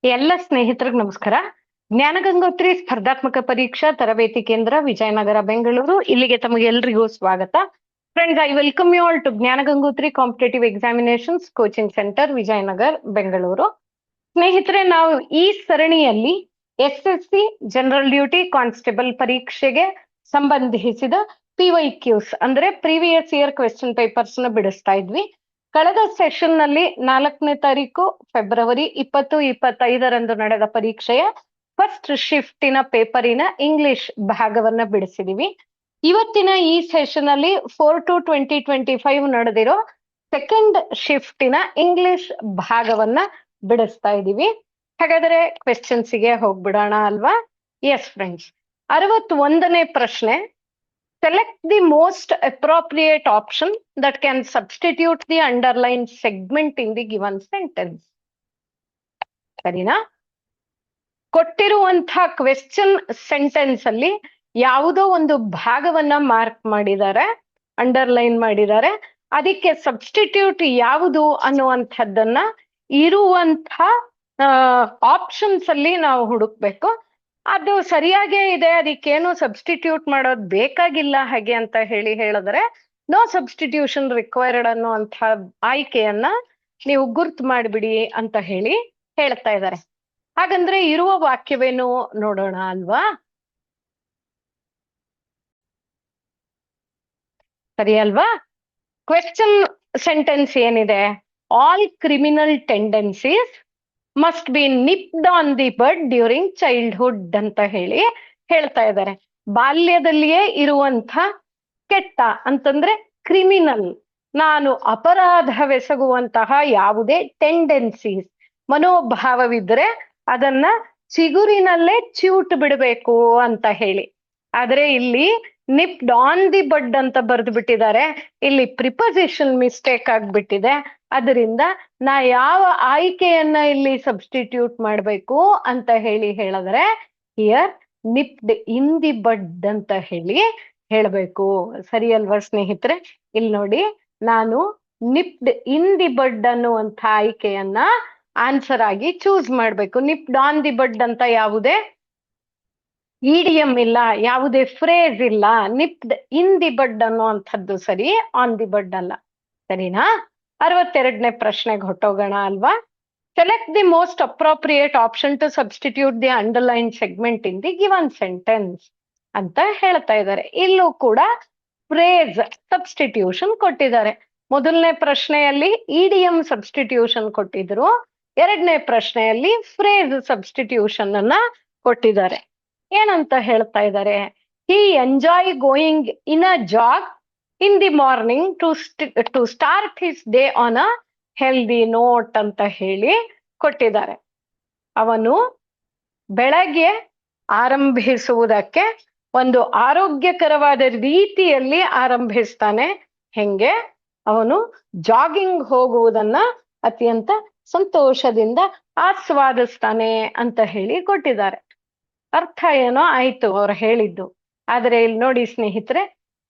ಎಲ್ಲ ಸ್ನೇಹಿತರಿಗೆ ನಮಸ್ಕಾರ. ಜ್ಞಾನಗಂಗೋತ್ರಿ ಸ್ಪರ್ಧಾತ್ಮಕ ಪರೀಕ್ಷಾ ತರಬೇತಿ ಕೇಂದ್ರ ವಿಜಯನಗರ ಬೆಂಗಳೂರು ಇಲ್ಲಿಗೆ ತಮಗೆ ಎಲ್ರಿಗೂ ಸ್ವಾಗತ. Friends, I welcome you all to Jnanagangotri competitive examinations coaching centre Vijayanagar Bengaluru. ಸ್ನೇಹಿತರೆ, ನಾವು ಈ ಸರಣಿಯಲ್ಲಿ SSC ಜನರಲ್ ಡ್ಯೂಟಿ ಕಾನ್ಸ್ಟೇಬಲ್ ಪರೀಕ್ಷೆಗೆ ಸಂಬಂಧಿಸಿದ PYQs ಅಂದ್ರೆ ಪ್ರೀವಿಯಸ್ ಇಯರ್ ಕ್ವೆಶ್ಚನ್ ಪೇಪರ್ಸ್ ನ ಬಿಡಿಸ್ತಾ ಇದ್ವಿ. ಕಳೆದ ಸೆಷನ್ ನಲ್ಲಿ 4ನೇ ತಾರೀಕು ಫೆಬ್ರವರಿ 2025 ನಡೆದ ಪರೀಕ್ಷೆಯ ಫಸ್ಟ್ ಶಿಫ್ಟಿನ ಪೇಪರಿನ ಇಂಗ್ಲಿಷ್ ಭಾಗವನ್ನ ಬಿಡಿಸಿದೀವಿ. ಇವತ್ತಿನ ಈ ಸೆಷನ್ ಅಲ್ಲಿ 4/2/2025 ನಡೆದಿರೋ ಸೆಕೆಂಡ್ ಶಿಫ್ಟಿನ ಇಂಗ್ಲಿಷ್ ಭಾಗವನ್ನ ಬಿಡಿಸ್ತಾ ಇದೀವಿ. ಹಾಗಾದ್ರೆ ಕ್ವೆಶ್ಚನ್ಸ್ಗೆ ಹೋಗ್ಬಿಡೋಣ ಅಲ್ವಾ? ಎಸ್ ಫ್ರೆಂಡ್ಸ್, 61ನೇ ಪ್ರಶ್ನೆ. Select the most appropriate option that can substitute the underlined segment in the given sentence. ಸರಿನಾ? ಕೊಟ್ಟಿರುವಂತಹ ಕ್ವೆಶ್ಚನ್ ಸೆಂಟೆನ್ಸ್ ಅಲ್ಲಿ ಯಾವುದೋ ಒಂದು ಭಾಗವನ್ನ ಮಾರ್ಕ್ ಮಾಡಿದ್ದಾರೆ, ಅಂಡರ್ಲೈನ್ ಮಾಡಿದ್ದಾರೆ. ಅದಕ್ಕೆ ಸಬ್ಸ್ಟಿಟ್ಯೂಟ್ ಯಾವುದು ಅನ್ನುವಂಥದ್ದನ್ನ ಇರುವಂಥ ಆಪ್ಷನ್ಸ್ ಅಲ್ಲಿ ನಾವು ಹುಡುಕ್ಬೇಕು. ಅದು ಸರಿಯಾಗೇ ಇದೆ, ಅದಕ್ಕೇನು ಸಬ್ಸ್ಟಿಟ್ಯೂಟ್ ಮಾಡೋದು ಬೇಕಾಗಿಲ್ಲ ಹಾಗೆ ಅಂತ ಹೇಳಿದ್ರೆ ನೋ ಸಬ್ಸ್ಟಿಟ್ಯೂಷನ್ ರಿಕ್ವೈರ್ಡ್ ಅನ್ನುವಂಥ ಆಯ್ಕೆಯನ್ನ ನೀವು ಗುರ್ತು ಮಾಡಿಬಿಡಿ ಅಂತ ಹೇಳ್ತಾ ಇದ್ದಾರೆ. ಹಾಗಂದ್ರೆ ಇರುವ ವಾಕ್ಯವೇನು ನೋಡೋಣ ಅಲ್ವಾ? ಸರಿ ಅಲ್ವಾ? ಕ್ವೆಶ್ಚನ್ ಸೆಂಟೆನ್ಸ್ ಏನಿದೆ? All criminal tendencies must be nipped on the bud during childhood ಅಂತ ಹೇಳ್ತಾ ಇದ್ದಾರೆ. ಬಾಲ್ಯದಲ್ಲಿಯೇ ಇರುವಂತ ಕೆಟ್ಟ ಅಂತಂದ್ರೆ ಕ್ರಿಮಿನಲ್, ನಾನು ಅಪರಾಧವೆಸಗುವಂತಹ ಯಾವುದೇ ಟೆಂಡೆನ್ಸೀಸ್ ಮನೋಭಾವವಿದ್ರೆ ಅದನ್ನ ಚಿಗುರಿನಲ್ಲೇ ಚ್ಯೂಟ್ ಬಿಡಬೇಕು ಅಂತ ಆದ್ರೆ ಇಲ್ಲಿ ನಿಪ್ಡ್ ಆನ್ ದಿ ಬಡ್ ಅಂತ ಬರೆದು ಬಿಟ್ಟಿದ್ದಾರೆ. ಇಲ್ಲಿ ಪ್ರಿಪೋಸಿಷನ್ ಮಿಸ್ಟೇಕ್ ಆಗ್ಬಿಟ್ಟಿದೆ. ಅದರಿಂದ ನಾ ಯಾವ ಆಯ್ಕೆಯನ್ನ ಇಲ್ಲಿ ಸಬ್ಸ್ಟಿಟ್ಯೂಟ್ ಮಾಡ್ಬೇಕು ಅಂತ ಹೇಳಿದ್ರೆ ಹಿಯರ್ ನಿಪ್ಡ್ ಇನ್ ದಿ ಬಡ್ ಅಂತ ಹೇಳ್ಬೇಕು. ಸರಿ ಅಲ್ವಾ ಸ್ನೇಹಿತರೆ? ಇಲ್ಲಿ ನೋಡಿ, ನಾನು ನಿಪ್ಡ್ ಇನ್ ದಿ ಬಡ್ ಅನ್ನುವಂಥ ಆಯ್ಕೆಯನ್ನ ಆನ್ಸರ್ ಆಗಿ ಚೂಸ್ ಮಾಡ್ಬೇಕು. ನಿಪ್ಡ್ ಆನ್ ದಿ ಬಡ್ ಅಂತ ಯಾವುದೇ ಇಡಿಯಂ ಇಲ್ಲ, ಯಾವುದೇ ಫ್ರೇಸ್ ಇಲ್ಲ. ನಿಪ್ಡ್ ಇನ್ ದಿ ಬಡ್ ಅನ್ನುವಂಥದ್ದು ಸರಿ, ಆನ್ ದಿ ಬಡ್ ಅಲ್ಲ. ಸರಿನಾ? 62ನೇ ಪ್ರಶ್ನೆಗೆ ಹೊಟ್ಟೋಗೋಣ ಅಲ್ವಾ? Select the most appropriate option to substitute the underline segment in the given sentence ಅಂತ ಹೇಳ್ತಾ ಇದ್ದಾರೆ. ಇಲ್ಲೂ ಕೂಡ ಫ್ರೇಸ್ ಸಬ್ಸ್ಟಿಟ್ಯೂಷನ್ ಕೊಟ್ಟಿದ್ದಾರೆ. ಮೊದಲನೇ ಪ್ರಶ್ನೆಯಲ್ಲಿ ಇಡಿಯಂ ಸಬ್ಸ್ಟಿಟ್ಯೂಷನ್ ಕೊಟ್ಟಿದ್ರು, 2ನೇ ಪ್ರಶ್ನೆಯಲ್ಲಿ ಫ್ರೇಸ್ ಸಬ್ಸ್ಟಿಟ್ಯೂಷನ್ ಅನ್ನ ಕೊಟ್ಟಿದ್ದಾರೆ. ಏನಂತ ಹೇಳ್ತಾ ಇದ್ದಾರೆ? He enjoy going in a jog in the morning to start his day on a healthy note ಅಂತ ಕೊಟ್ಟಿದ್ದಾರೆ. ಅವನು ಬೆಳಗ್ಗೆ ಆರಂಭಿಸುವುದಕ್ಕೆ ಒಂದು ಆರೋಗ್ಯಕರವಾದ ರೀತಿಯಲ್ಲಿ ಆರಂಭಿಸ್ತಾನೆ. ಹೆಂಗೆ? ಅವನು ಜಾಗಿಂಗ್ ಹೋಗುವುದನ್ನ ಅತ್ಯಂತ ಸಂತೋಷದಿಂದ ಆಸ್ವಾದಿಸ್ತಾನೆ ಅಂತ ಕೊಟ್ಟಿದ್ದಾರೆ. ಅರ್ಥ ಏನೋ ಆಯ್ತು ಅವ್ರು ಹೇಳಿದ್ದು. ಆದ್ರೆ ಇಲ್ಲಿ ನೋಡಿ ಸ್ನೇಹಿತರೆ,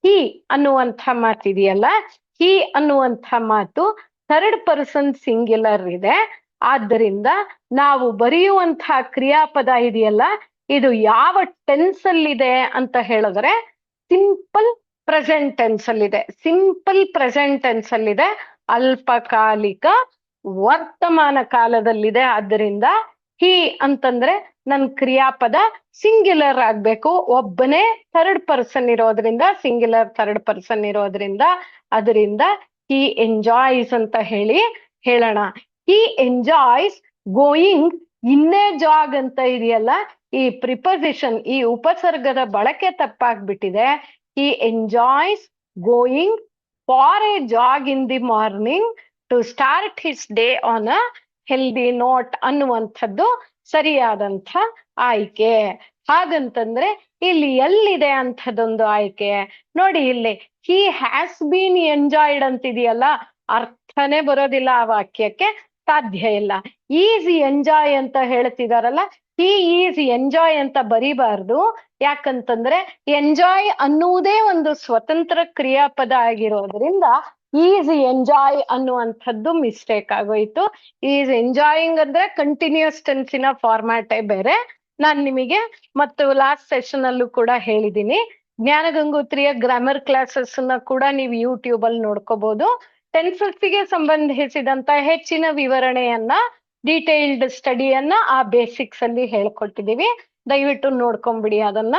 ಹಿ ಅನ್ನುವಂಥ ಮಾತಿದೆಯಲ್ಲ, ಹಿ ಅನ್ನುವಂಥ ಮಾತು ಥರ್ಡ್ ಪರ್ಸನ್ ಸಿಂಗ್ಯುಲರ್ ಇದೆ. ಆದ್ದರಿಂದ ನಾವು ಬರೆಯುವಂತಹ ಕ್ರಿಯಾಪದ ಇದೆಯಲ್ಲ, ಇದು ಯಾವ ಟೆನ್ಸ್ ಅಲ್ಲಿದೆ ಅಂತ ಹೇಳಿದ್ರೆ ಸಿಂಪಲ್ ಪ್ರೆಸೆಂಟ್ ಟೆನ್ಸ್ ಅಲ್ಲಿದೆ. ಸಿಂಪಲ್ ಪ್ರೆಸೆಂಟ್ ಟೆನ್ಸ್ ಅಲ್ಲಿದೆ, ಅಲ್ಪಕಾಲಿಕ ವರ್ತಮಾನ ಕಾಲದಲ್ಲಿದೆ. ಆದ್ದರಿಂದ ಹಿ ಅಂತಂದ್ರೆ ನನ್ ಕ್ರಿಯಾಪದ ಸಿಂಗ್ಯುಲರ್ ಆಗ್ಬೇಕು. ಒಬ್ಬನೇ ಥರ್ಡ್ ಪರ್ಸನ್ ಇರೋದ್ರಿಂದ, ಸಿಂಗ್ಯುಲರ್ ಥರ್ಡ್ ಪರ್ಸನ್ ಇರೋದ್ರಿಂದ, ಅದರಿಂದ ಹಿ ಎಂಜಾಯ್ಸ್ ಅಂತ ಹೇಳೋಣ. He enjoys going in a jog ಅಂತ ಇದೆಯಲ್ಲ, ಈ ಪ್ರಿಪೋಸಿಷನ್, ಈ ಉಪಸರ್ಗದ ಬಳಕೆ ತಪ್ಪಾಗ್ಬಿಟ್ಟಿದೆ. He enjoys going for a jog in the morning to start his day on a healthy note ಅನ್ನುವಂಥದ್ದು ಸರಿಯಾದಂಥ ಆಯ್ಕೆ. ಹಾಗಂತಂದ್ರೆ ಇಲ್ಲಿ ಎಲ್ಲಿದೆ ಅಂಥದ್ದೊಂದು ಆಯ್ಕೆ ನೋಡಿ. ಇಲ್ಲಿ ಹಿ ಹ್ಯಾಸ್ ಬೀನ್ ಎಂಜಾಯ್ಡ್ ಅಂತಿದೆಯಲ್ಲ, ಅರ್ಥನೇ ಬರೋದಿಲ್ಲ ಆ ವಾಕ್ಯಕ್ಕೆ, ಸಾಧ್ಯ ಇಲ್ಲ. ಈಸ್ ಎಂಜಾಯ್ ಅಂತ ಹೇಳ್ತಿದಾರಲ್ಲ, ಹಿ ಈಸ್ ಎಂಜಾಯ್ ಅಂತ ಬರಿಬಾರ್ದು. ಯಾಕಂತಂದ್ರೆ ಎಂಜಾಯ್ ಅನ್ನುವುದೇ ಒಂದು ಸ್ವತಂತ್ರ ಕ್ರಿಯಾಪದ ಆಗಿರೋದ್ರಿಂದ ಈಸ್ ಎಂಜಾಯ್ ಅನ್ನುವಂಥದ್ದು ಮಿಸ್ಟೇಕ್ ಆಗೋಯ್ತು. ಈಸ್ ಎಂಜಾಯಿಂಗ್ ಅಂದ್ರೆ ಕಂಟಿನ್ಯೂಸ್ ಟೆನ್ಸಿನ ಫಾರ್ಮ್ಯಾಟೇ ಬೇರೆ. ನಾನು ನಿಮಗೆ ಮತ್ತು ಲಾಸ್ಟ್ ಸೆಷನ್ ಅಲ್ಲೂ ಕೂಡ ಹೇಳಿದ್ದೀನಿ. ಜ್ಞಾನಗಂಗೋತ್ರಿಯ ಗ್ರಾಮರ್ ಕ್ಲಾಸಸ್ ನ ಕೂಡ ನೀವು ಯೂಟ್ಯೂಬ್ ಅಲ್ಲಿ ನೋಡ್ಕೋಬಹುದು. ಟೆನ್ಸಸ್ಗೆ ಸಂಬಂಧಿಸಿದಂತ ಹೆಚ್ಚಿನ ವಿವರಣೆಯನ್ನ, ಡೀಟೇಲ್ಡ್ ಸ್ಟಡಿಯನ್ನ ಆ ಬೇಸಿಕ್ಸ್ ಅಲ್ಲಿ ಹೇಳ್ಕೊಟ್ಟಿದೀವಿ. ದಯವಿಟ್ಟು ನೋಡ್ಕೊಂಬಿಡಿ ಅದನ್ನ.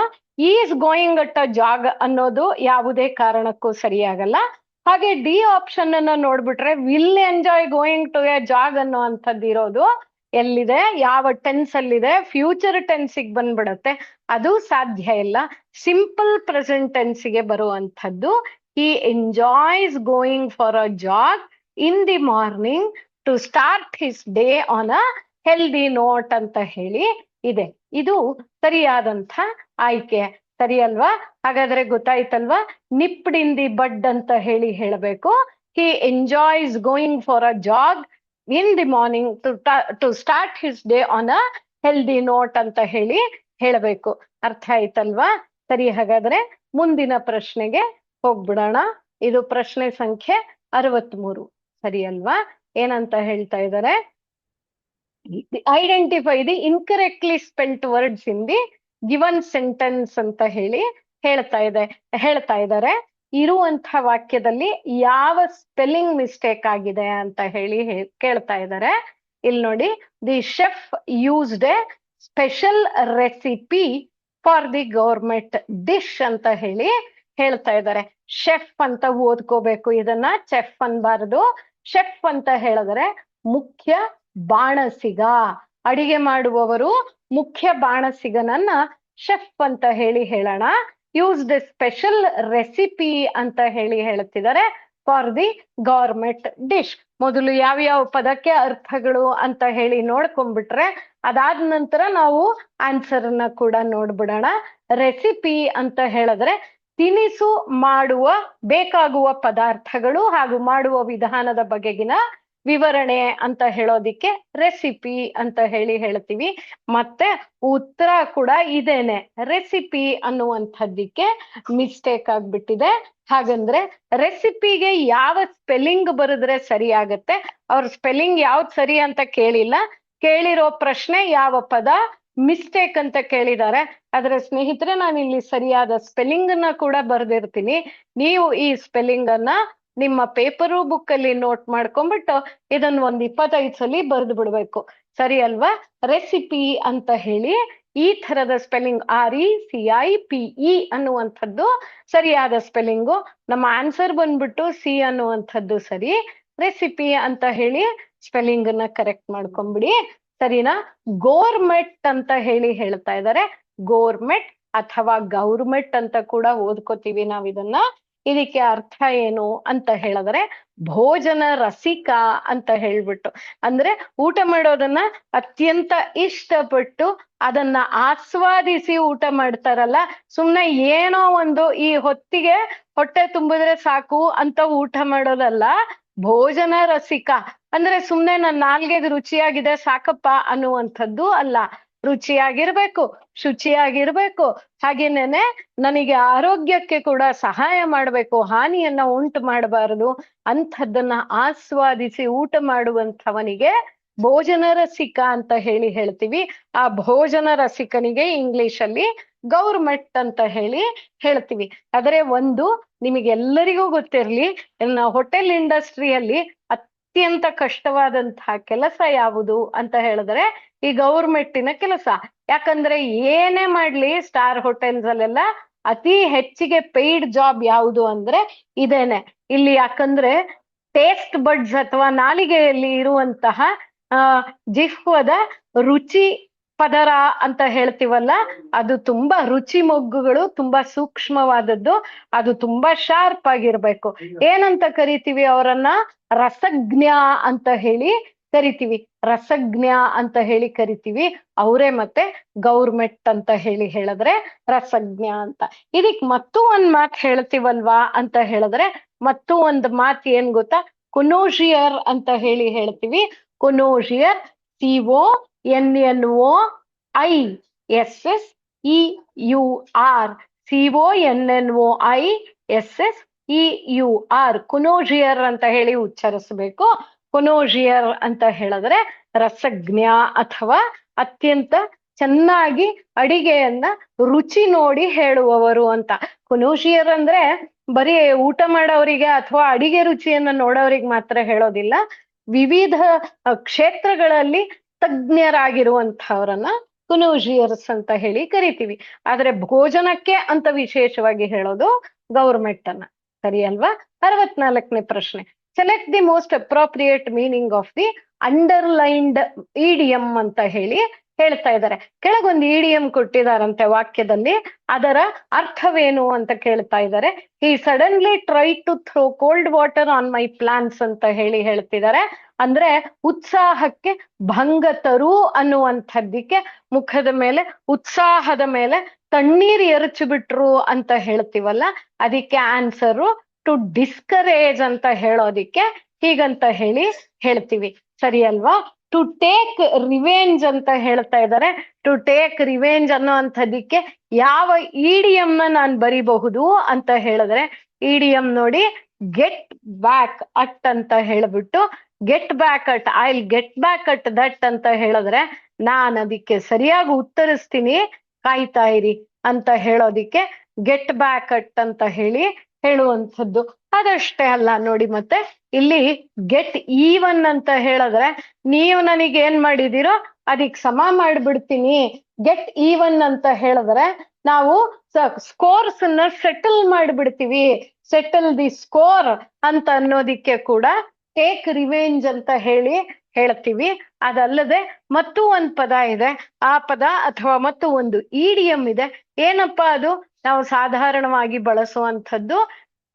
Is going at a jog ಅನ್ನೋದು ಯಾವುದೇ ಕಾರಣಕ್ಕೂ ಸರಿಯಾಗಲ್ಲ. ಹಾಗೆ ಡಿ ಆಪ್ಷನ್ ಅನ್ನ ನೋಡ್ಬಿಟ್ರೆ will enjoy going to a jog ಅನ್ನೋ ಅಂಥದ್ದು ಇರೋದು ಎಲ್ಲಿದೆ, ಯಾವ ಟೆನ್ಸ್ ಅಲ್ಲಿದೆ, ಫ್ಯೂಚರ್ ಟೆನ್ಸಿಗೆ ಬಂದ್ಬಿಡತ್ತೆ. ಅದು ಸಾಧ್ಯ ಇಲ್ಲ. ಸಿಂಪಲ್ ಪ್ರೆಸೆಂಟ್ ಟೆನ್ಸಿಗೆ ಬರುವಂಥದ್ದು he enjoys going for a jog in the morning to start his day on a healthy note ಅಂತ ಹೇಳಿ ಇದೆ. ಇದು ಸರಿಯಾದಂಥ ಆಯ್ಕೆ. ಸರಿ ಅಲ್ವಾ? ಹಾಗಾದ್ರೆ ಗೊತ್ತಾಯ್ತಲ್ವಾ? ನಿಪ್ಡ್ ಇನ್ ದಿ ಬಡ್ ಅಂತ ಹೇಳಿ ಹೇಳಬೇಕು. He enjoys going for a jog in the morning to start his day on a healthy note ಅಂತ ಹೇಳಿ ಹೇಳಬೇಕು. ಅರ್ಥ ಆಯ್ತಲ್ವಾ? ಸರಿ, ಹಾಗಾದ್ರೆ ಮುಂದಿನ ಪ್ರಶ್ನೆಗೆ ಹೋಗ್ಬಿಡೋಣ. ಇದು ಪ್ರಶ್ನೆ ಸಂಖ್ಯೆ 63. ಸರಿ ಅಲ್ವಾ? ಏನಂತ ಹೇಳ್ತಾ ಇದ್ದಾರೆ? Identify the incorrectly spelt words in the given sentence ಅಂತ ಹೇಳಿ ಹೇಳ್ತಾ ಇದ್ದಾರೆ. ಇರುವಂತ ವಾಕ್ಯದಲ್ಲಿ ಯಾವ ಸ್ಪೆಲ್ಲಿಂಗ್ ಮಿಸ್ಟೇಕ್ ಆಗಿದೆ ಅಂತ ಹೇಳಿ ಕೇಳ್ತಾ ಇದ್ದಾರೆ. ಇಲ್ಲಿ ನೋಡಿ, the chef used A special recipe for the government dish ಅಂತ ಹೇಳಿ ಹೇಳ್ತಾ ಇದ್ದಾರೆ. ಶೆಫ್ ಅಂತ ಓದ್ಕೋಬೇಕು ಇದನ್ನ, ಚೆಫ್ ಅನ್ಬಾರದು. ಶೆಫ್ ಅಂತ ಹೇಳಿದ್ರೆ ಮುಖ್ಯ ಬಾಣಸಿಗ, ಅಡಿಗೆ ಮಾಡುವವರು ಮುಖ್ಯ ಬಾಣಸಿಗನನ್ನ ಶೆಫ್ ಅಂತ ಹೇಳಿ ಹೇಳೋಣ. ಯೂಸ್ ದ ಸ್ಪೆಷಲ್ ರೆಸಿಪಿ ಅಂತ ಹೇಳಿ ಹೇಳ್ತಿದ್ದಾರೆ ಫಾರ್ ದಿ ಗೌರ್ಮೆಂಟ್ ಡಿಶ್. ಮೊದಲು ಯಾವ್ಯಾವ ಪದಕ್ಕೆ ಅರ್ಥಗಳು ಅಂತ ಹೇಳಿ ನೋಡ್ಕೊಂಡ್ಬಿಟ್ರೆ ಅದಾದ ನಂತರ ನಾವು ಆನ್ಸರ್ ಅನ್ನ ಕೂಡ ನೋಡ್ಬಿಡೋಣ. ರೆಸಿಪಿ ಅಂತ ಹೇಳಿದ್ರೆ ತಿನಿಸು ಮಾಡುವ ಬೇಕಾಗುವ ಪದಾರ್ಥಗಳು ಹಾಗೂ ಮಾಡುವ ವಿಧಾನದ ಬಗೆಗಿನ ವಿವರಣೆ ಅಂತ ಹೇಳೋದಿಕ್ಕೆ ರೆಸಿಪಿ ಅಂತ ಹೇಳಿ ಹೇಳ್ತೀವಿ. ಮತ್ತೆ ಉತ್ತರ ಕೂಡ ಇದೇನೆ, ರೆಸಿಪಿ ಅನ್ನುವಂಥದ್ದಕ್ಕೆ ಮಿಸ್ಟೇಕ್ ಆಗ್ಬಿಟ್ಟಿದೆ. ಹಾಗಂದ್ರೆ ರೆಸಿಪಿಗೆ ಯಾವ ಸ್ಪೆಲ್ಲಿಂಗ್ ಬರೆದ್ರೆ ಸರಿ ಆಗತ್ತೆ? ಅವ್ರ ಸ್ಪೆಲ್ಲಿಂಗ್ ಯಾವ್ದು ಸರಿ ಅಂತ ಕೇಳಿಲ್ಲ, ಕೇಳಿರೋ ಪ್ರಶ್ನೆ ಯಾವ ಪದ ಮಿಸ್ಟೇಕ್ ಅಂತ ಕೇಳಿದ್ದಾರೆ. ಆದ್ರೆ ಸ್ನೇಹಿತರೆ, ನಾನು ಇಲ್ಲಿ ಸರಿಯಾದ ಸ್ಪೆಲ್ಲಿಂಗ್ ಅನ್ನ ಕೂಡ ಬರ್ದಿರ್ತೀನಿ. ನೀವು ಈ ಸ್ಪೆಲ್ಲಿಂಗ್ ಅನ್ನ ನಿಮ್ಮ ಪೇಪರು ಬುಕ್ ಅಲ್ಲಿ ನೋಟ್ ಮಾಡ್ಕೊಂಡ್ಬಿಟ್ಟು ಇದನ್ನ ಒಂದ್ 25 ಸಲ ಬರೆದು ಬಿಡ್ಬೇಕು. ಸರಿ ಅಲ್ವಾ? ರೆಸಿಪಿ ಅಂತ ಹೇಳಿ ಈ ತರದ ಸ್ಪೆಲ್ಲಿಂಗ್ RECIPE ಅನ್ನುವಂಥದ್ದು ಸರಿಯಾದ ಸ್ಪೆಲ್ಲಿಂಗು. ನಮ್ಮ ಆನ್ಸರ್ ಬಂದ್ಬಿಟ್ಟು ಸಿ ಅನ್ನುವಂಥದ್ದು ಸರಿ. ರೆಸಿಪಿ ಅಂತ ಹೇಳಿ ಸ್ಪೆಲ್ಲಿಂಗ್ ಅನ್ನ ಕರೆಕ್ಟ್ ಮಾಡ್ಕೊಂಡ್ಬಿಡಿ. ಸರಿನಾ? ಗೋರ್ಮೆಟ್ ಅಂತ ಹೇಳಿ ಹೇಳ್ತಾ ಇದ್ದಾರೆ. ಗೋರ್ಮೆಟ್ ಅಥವಾ ಗೌರ್ಮೆಟ್ ಅಂತ ಕೂಡ ಓದ್ಕೋತೀವಿ ನಾವ್ ಇದನ್ನ. ಇದಕ್ಕೆ ಅರ್ಥ ಏನು ಅಂತ ಹೇಳಿದ್ರೆ ಭೋಜನ ರಸಿಕ ಅಂತ ಹೇಳ್ಬಿಟ್ಟು, ಅಂದ್ರೆ ಊಟ ಮಾಡೋದನ್ನ ಅತ್ಯಂತ ಇಷ್ಟಪಟ್ಟು ಅದನ್ನ ಆಸ್ವಾದಿಸಿ ಊಟ ಮಾಡ್ತಾರಲ್ಲ, ಸುಮ್ನೆ ಏನೋ ಒಂದು ಈ ಹೊತ್ತಿಗೆ ಹೊಟ್ಟೆ ತುಂಬಿದ್ರೆ ಸಾಕು ಅಂತ ಊಟ ಮಾಡೋದಲ್ಲ. ಭೋಜನ ರಸಿಕ ಅಂದ್ರೆ ಸುಮ್ನೆ ನನ್ನ ನಾಲ್ಗೆಗೆ ರುಚಿಯಾಗಿದೆ ಸಾಕಪ್ಪ ಅನ್ನುವಂಥದ್ದು ಅಲ್ಲ. ರುಚಿಯಾಗಿರ್ಬೇಕು, ಶುಚಿಯಾಗಿರ್ಬೇಕು, ಹಾಗೇನೇನೆ ನನಗೆ ಆರೋಗ್ಯಕ್ಕೆ ಕೂಡ ಸಹಾಯ ಮಾಡ್ಬೇಕು, ಹಾನಿಯನ್ನ ಉಂಟು ಮಾಡಬಾರದು ಅಂಥದ್ದನ್ನ ಆಸ್ವಾದಿಸಿ ಊಟ ಮಾಡುವಂಥವನಿಗೆ ಭೋಜನ ರಸಿಕ ಅಂತ ಹೇಳಿ ಹೇಳ್ತೀವಿ. ಆ ಭೋಜನ ರಸಿಕನಿಗೆ ಇಂಗ್ಲಿಷ್ ಅಲ್ಲಿ ಗೌರ್ಮೆಟ್ ಅಂತ ಹೇಳಿ ಹೇಳ್ತೀವಿ. ಆದ್ರೆ ಒಂದು ನಿಮಗೆಲ್ಲರಿಗೂ ಗೊತ್ತಿರ್ಲಿ, ಹೋಟೆಲ್ ಇಂಡಸ್ಟ್ರಿಯಲ್ಲಿ ಅತ್ಯಂತ ಕಷ್ಟವಾದಂತಹ ಕೆಲಸ ಯಾವುದು ಅಂತ ಹೇಳಿದ್ರೆ ಈ ಗೌರ್ಮೆಂಟಿನ ಕೆಲಸ. ಯಾಕಂದ್ರೆ ಏನೇ ಮಾಡ್ಲಿ ಸ್ಟಾರ್ ಹೋಟೆಲ್ಸ್ ಅಲ್ಲೆಲ್ಲ ಅತಿ ಹೆಚ್ಚಿಗೆ ಪೇಯ್ಡ್ ಜಾಬ್ ಯಾವುದು ಅಂದ್ರೆ ಇದೇನೆ. ಇಲ್ಲಿ ಯಾಕಂದ್ರೆ ಟೇಸ್ಟ್ ಬಡ್ಸ್ ಅಥವಾ ನಾಲಿಗೆಯಲ್ಲಿ ಇರುವಂತಹ ಜಿಹ್ವದ ರುಚಿ ಪದರ ಅಂತ ಹೇಳ್ತೀವಲ್ಲ, ಅದು ತುಂಬಾ ರುಚಿ ಮೊಗ್ಗುಗಳು ತುಂಬಾ ಸೂಕ್ಷ್ಮವಾದದ್ದು, ಅದು ತುಂಬಾ ಶಾರ್ಪ್ ಆಗಿರ್ಬೇಕು. ಏನಂತ ಕರಿತೀವಿ ಅವರನ್ನ? ರಸಜ್ಞ ಅಂತ ಹೇಳಿ ಕರಿತೀವಿ. ರಸಜ್ಞ ಅಂತ ಹೇಳಿ ಕರಿತೀವಿ. ಅವರೇ ಮತ್ತೆ ಗೌರ್ಮೆಂಟ್ ಅಂತ ಹೇಳಿ ಹೇಳಿದ್ರೆ ರಸಜ್ಞ ಅಂತ. ಇದಕ್ ಮತ್ತೂ ಒಂದ್ ಮಾತು ಹೇಳ್ತೀವಲ್ವಾ ಅಂತ ಹೇಳಿದ್ರೆ, ಮತ್ತೂ ಒಂದು ಮಾತು ಏನ್ ಗೊತ್ತಾ? ಕೊನೋಷಿಯರ್ ಅಂತ ಹೇಳಿ ಹೇಳ್ತೀವಿ. ಕೊನೋಷಿಯರ್ CONNOISSEUR CONNOISSEUR CONOSIEUR, ಕುನೋಜಿಯರ್ ಅಂತ ಹೇಳಿ ಉಚ್ಚರಿಸಬೇಕು. ಕುನೋಜಿಯರ್ ಅಂತ ಹೇಳಿದ್ರೆ ರಸಜ್ಞ ಅಥವಾ ಅತ್ಯಂತ ಚೆನ್ನಾಗಿ ಅಡಿಗೆಯನ್ನ ರುಚಿ ನೋಡಿ ಹೇಳುವವರು ಅಂತ. ಕುನೋಜಿಯರ್ ಅಂದ್ರೆ ಬರೀ ಊಟ ಮಾಡೋರಿಗೆ ಅಥವಾ ಅಡಿಗೆ ರುಚಿಯನ್ನ ನೋಡೋರಿಗೆ ಮಾತ್ರ ಹೇಳೋದಿಲ್ಲ, ವಿವಿಧ ಕ್ಷೇತ್ರಗಳಲ್ಲಿ ತಜ್ಞರಾಗಿರುವಂತಹವರನ್ನ ಕುನೋಜಿಯರ್ಸ್ ಅಂತ ಹೇಳಿ ಕರಿತೀವಿ. ಆದ್ರೆ ಭೋಜನಕ್ಕೆ ಅಂತ ವಿಶೇಷವಾಗಿ ಹೇಳೋದು ಗೌರ್ಮೆಂಟ್ ಅನ್ನ. ಸರಿ ಅಲ್ವಾ? 64ನೇ ಪ್ರಶ್ನೆ, select the most appropriate meaning of the underlined idiom ಅಂತ ಹೇಳಿ ಹೇಳ್ತಾ ಇದ್ದಾರೆ. ಕೆಳಗೊಂದು ಇಡಿಯಂ ಕೊಟ್ಟಿದಾರಂತೆ ವಾಕ್ಯದಲ್ಲಿ, ಅದರ ಅರ್ಥವೇನು ಅಂತ ಕೇಳ್ತಾ ಇದ್ದಾರೆ. ಈ suddenly try to throw cold water on my plans ಅಂತ ಹೇಳಿ ಹೇಳ್ತಿದ್ದಾರೆ. ಅಂದ್ರೆ ಉತ್ಸಾಹಕ್ಕೆ ಭಂಗ ತರು ಅನ್ನುವಂಥದ್ದಕ್ಕೆ ಮುಖದ ಮೇಲೆ, ಉತ್ಸಾಹದ ಮೇಲೆ ತಣ್ಣೀರ್ ಎರಚು ಬಿಟ್ರು ಅಂತ ಹೇಳ್ತೀವಲ್ಲ, ಅದಕ್ಕೆ ಆನ್ಸರು ಟು ಡಿಸ್ಕರೇಜ್ ಅಂತ ಹೇಳೋದಿಕ್ಕೆ ಹೀಗಂತ ಹೇಳಿ ಹೇಳ್ತೀವಿ. ಸರಿ ಅಲ್ವಾ? ಟು ಟೇಕ್ ರಿವೆಂಜ್ ಅಂತ ಹೇಳ್ತಾ ಇದ್ದಾರೆ. ಟು ಟೇಕ್ ರಿವೆಂಜ್ ಅನ್ನೋಂಥದ್ದಕ್ಕೆ ಯಾವ ಇಡಿಯಂ ನಾನು ಬರಿಬಹುದು ಅಂತ ಹೇಳಿದ್ರೆ, ಇಡಿಯಂ ನೋಡಿ, ಗೆಟ್ ಬ್ಯಾಕ್ ಅಟ್ ಅಂತ ಹೇಳ್ಬಿಟ್ಟು, get back at, I will get back at that ಅಂತ ಹೇಳಿದ್ರೆ ನಾನು ಅದಕ್ಕೆ ಸರಿಯಾಗಿ ಉತ್ತರಿಸ್ತೀನಿ, ಕಾಯ್ತಾ ಇರಿ ಅಂತ ಹೇಳೋದಿಕ್ಕೆ ಗೆಟ್ ಬ್ಯಾಕ್ ಅಟ್ ಅಂತ ಹೇಳಿ ಹೇಳುವಂಥದ್ದು. ಅದಷ್ಟೇ ಅಲ್ಲ ನೋಡಿ, ಮತ್ತೆ ಇಲ್ಲಿ ಗೆಟ್ ಈವನ್ ಅಂತ ಹೇಳಿದ್ರೆ ನೀವು ನನಗೆ ಏನ್ ಮಾಡಿದಿರೋ ಅದಕ್ಕೆ ಸಮ ಮಾಡ್ಬಿಡ್ತೀನಿ. ಗೆಟ್ ಈವನ್ ಅಂತ ಹೇಳಿದ್ರೆ ನಾವು ಸ್ಕೋರ್ಸ್ ಅನ್ನ ಸೆಟಲ್ ಮಾಡ್ಬಿಡ್ತೀವಿ, ಸೆಟಲ್ ದಿ ಸ್ಕೋರ್ ಅಂತ ಅನ್ನೋದಿಕ್ಕೆ ಕೂಡ ಟೇಕ್ ರಿವೆಂಜ್ ಅಂತ ಹೇಳಿ ಹೇಳ್ತೀವಿ. ಅದಲ್ಲದೆ ಮತ್ತು ಒಂದು ಪದ ಇದೆ, ಆ ಪದ ಅಥವಾ ಮತ್ತು ಒಂದು ಇಡಿಯಂ ಇದೆ. ಏನಪ್ಪಾ ಅದು? ನಾವು ಸಾಧಾರಣವಾಗಿ ಬಳಸುವಂಥದ್ದು